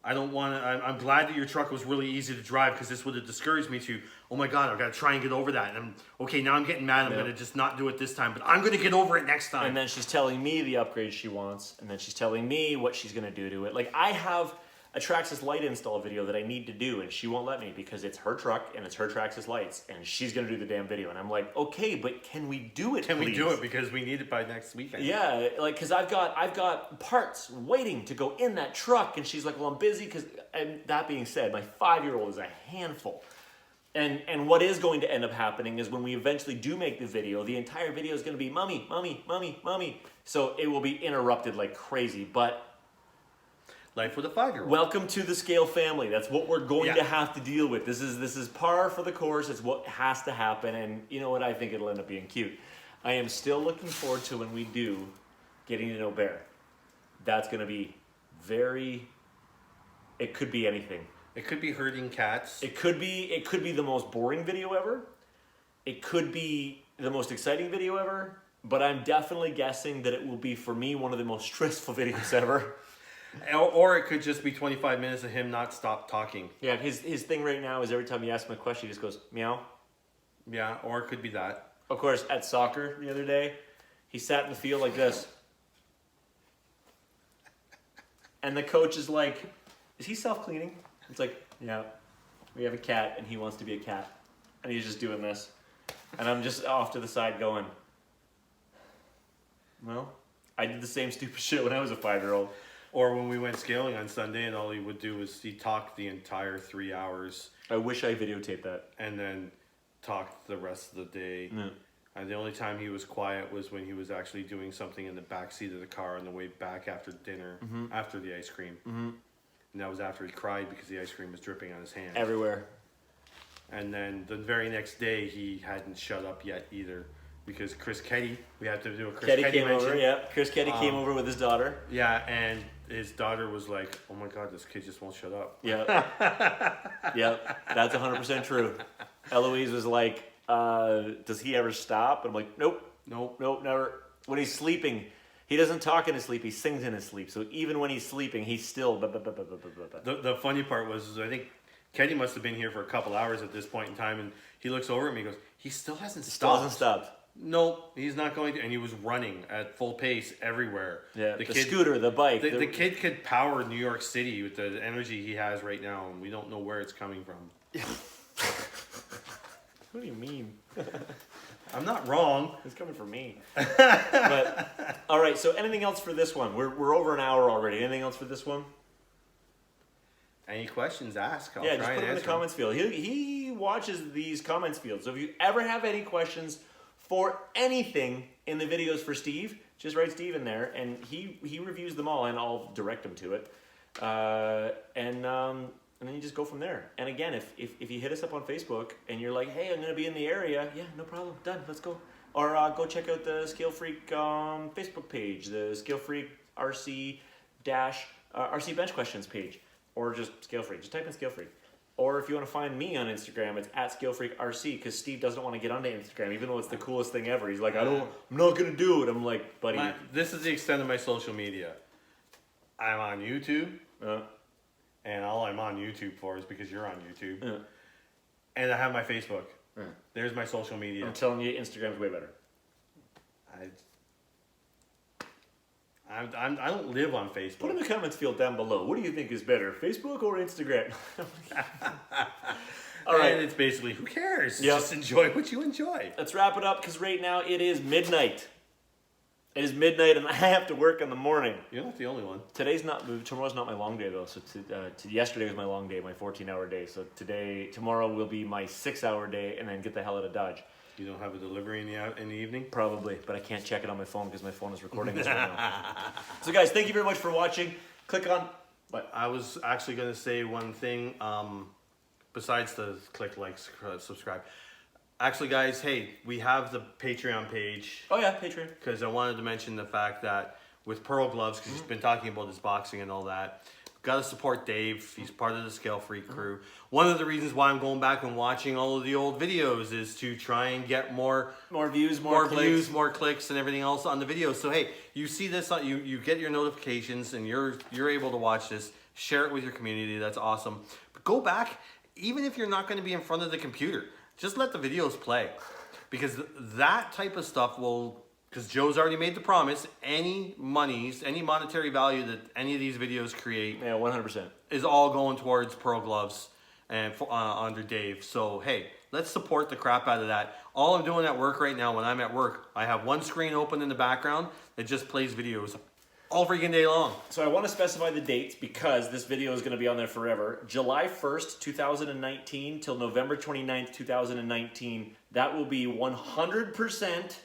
I don't want to, I'm glad that your truck was really easy to drive because this would have discouraged me, to, oh my God, I've got to try and get over that. And I'm, okay, now I'm getting mad, I'm going to just not do it this time, but I'm going to get over it next time. And then she's telling me the upgrades she wants, and then she's telling me what she's going to do to it. Like, I have a Traxxas light install video that I need to do, and she won't let me because it's her truck and it's her Traxxas lights, and she's gonna do the damn video. And I'm like, okay, but can we do it? Can please? we do it because we need it by next weekend? Yeah, like, cause I've got parts waiting to go in that truck, and she's like, well, I'm busy. And that being said, my 5-year-old is a handful. And what is going to end up happening is when we eventually do make the video, the entire video is going to be mommy, mommy, mommy, mommy. So it will be interrupted like crazy, but. Life with a 5-year-old. Welcome to the Scale family. That's what we're going to have to deal with. This is par for the course. It's what has to happen. And you know what? I think it'll end up being cute. I am still looking forward to when we do getting to know Bear. That's going to be very, it could be anything. It could be herding cats. It could be the most boring video ever. It could be the most exciting video ever. But I'm definitely guessing that it will be, for me, one of the most stressful videos ever. Or it could just be 25 minutes of him not stop talking. Yeah, his thing right now is every time you ask him a question, he just goes, meow. Yeah, or it could be that. Of course, at soccer the other day, he sat in the field like this. And the coach is like, is he self-cleaning? It's like, yeah, we have a cat and he wants to be a cat. And he's just doing this. And I'm just off to the side going, well, I did the same stupid shit when I was a 5-year-old. Or when we went scaling on Sunday and all he would do was he talked the entire 3 hours. I wish I videotaped that. And then talked the rest of the day. Yeah. And the only time he was quiet was when he was actually doing something in the back seat of the car on the way back after dinner, after the ice cream. Mm-hmm. And that was after he cried because the ice cream was dripping on his hand. Everywhere. And then the very next day he hadn't shut up yet either. Because Chris Keddy, we had to do a Chris Keddy came mention. over, yeah. Chris Keddy came over with his daughter. Yeah, and his daughter was like, oh my God, this kid just won't shut up. Yeah. Yeah, that's 100% true. Eloise was like, does he ever stop? And I'm like, nope, never. When he's sleeping, he doesn't talk in his sleep, he sings in his sleep. So even when he's sleeping, he's still... The funny part was, I think Keddy must have been here for a couple hours at this point in time, and he looks over at me and goes, he still hasn't stopped. Still hasn't stopped. Nope, he's not going to, and he was running at full pace everywhere. Yeah, the scooter, the bike. The kid could power New York City with the energy he has right now, and we don't know where it's coming from. What do you mean? I'm not wrong. It's coming from me. But, all right, so anything else for this one? We're over an hour already. Anything else for this one? Any questions, ask. I'll yeah, try just put and them in the answer comments field. He watches these comments fields. So if you ever have any questions for anything in the videos for Steve, just write Steve in there, and he reviews them all, and I'll direct him to it. And then you just go from there. And again, if you hit us up on Facebook and you're like, hey, I'm going to be in the area, yeah, no problem, done, let's go. Or go check out the Scale Freak Facebook page, the Scale Freak RC Bench Questions page, or just Scale Freak. Just type in Scale Freak. Or if you want to find me on Instagram, it's at ScaleFreakRC, because Steve doesn't want to get onto Instagram, even though it's the coolest thing ever. He's like, I'm not going to do it. I'm like, buddy. This is the extent of my social media. I'm on YouTube, and all I'm on YouTube for is because you're on YouTube. Yeah. And I have my Facebook. Yeah. There's my social media. I'm telling you, Instagram's way better. I don't live on Facebook. Put in the comments field down below. What do you think is better, Facebook or Instagram? All right. And it's basically, who cares? Yep. Just enjoy what you enjoy. Let's wrap it up, because right now it is midnight. It is midnight, and I have to work in the morning. You're not the only one. Tomorrow's not my long day, though. So yesterday was my long day, my 14-hour day. So tomorrow will be my 6-hour day, and then get the hell out of Dodge. You don't have a delivery in the evening? Probably, but I can't check it on my phone because my phone is recording this right now. So guys, thank you very much for watching. Click on... But I was actually going to say one thing, besides the click, like, subscribe. Actually, guys, hey, we have the Patreon page. Oh yeah, Patreon. Because I wanted to mention the fact that with Pearl Gloves, because he's been talking about his boxing and all that, Got to support Dave. He's part of the Scale Freak crew. One of the reasons why I'm going back and watching all of the old videos is to try and get more views, more clicks. more clicks, and everything else on the videos. So hey, you see this, you get your notifications, and you're able to watch this. Share it with your community. That's awesome. But go back, even if you're not going to be in front of the computer, just let the videos play, because that type of stuff will. Because Joe's already made the promise, any monetary value that any of these videos create, 100%, is all going towards Pearl Gloves and under Dave. So hey, let's support the crap out of that. All I'm doing at work right now, when I'm at work, I have one screen open in the background that just plays videos all freaking day long. So I want to specify the dates because this video is going to be on there forever. July 1st, 2019 till November 29th, 2019. That will be 100%.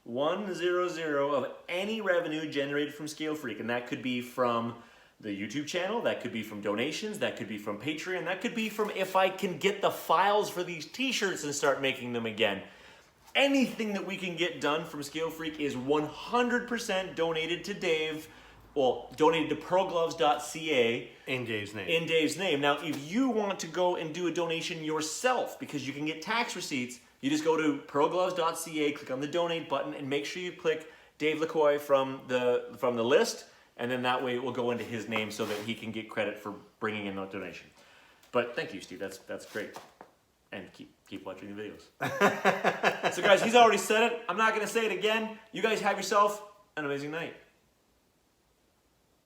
100 of any revenue generated from Scale Freak, and that could be from the YouTube channel, that could be from donations, that could be from Patreon, that could be from if I can get the files for these t-shirts and start making them again. Anything that we can get done from Scale Freak is 100% donated to Dave, well, donated to pearlgloves.ca. In Dave's name. In Dave's name. Now, if you want to go and do a donation yourself, because you can get tax receipts, you just go to pearlgloves.ca, click on the donate button, and make sure you click Dave LaCoy from the list, and then that way it will go into his name so that he can get credit for bringing in that donation. But thank you, Steve. That's great. And keep watching the videos. So guys, he's already said it. I'm not going to say it again. You guys have yourself an amazing night.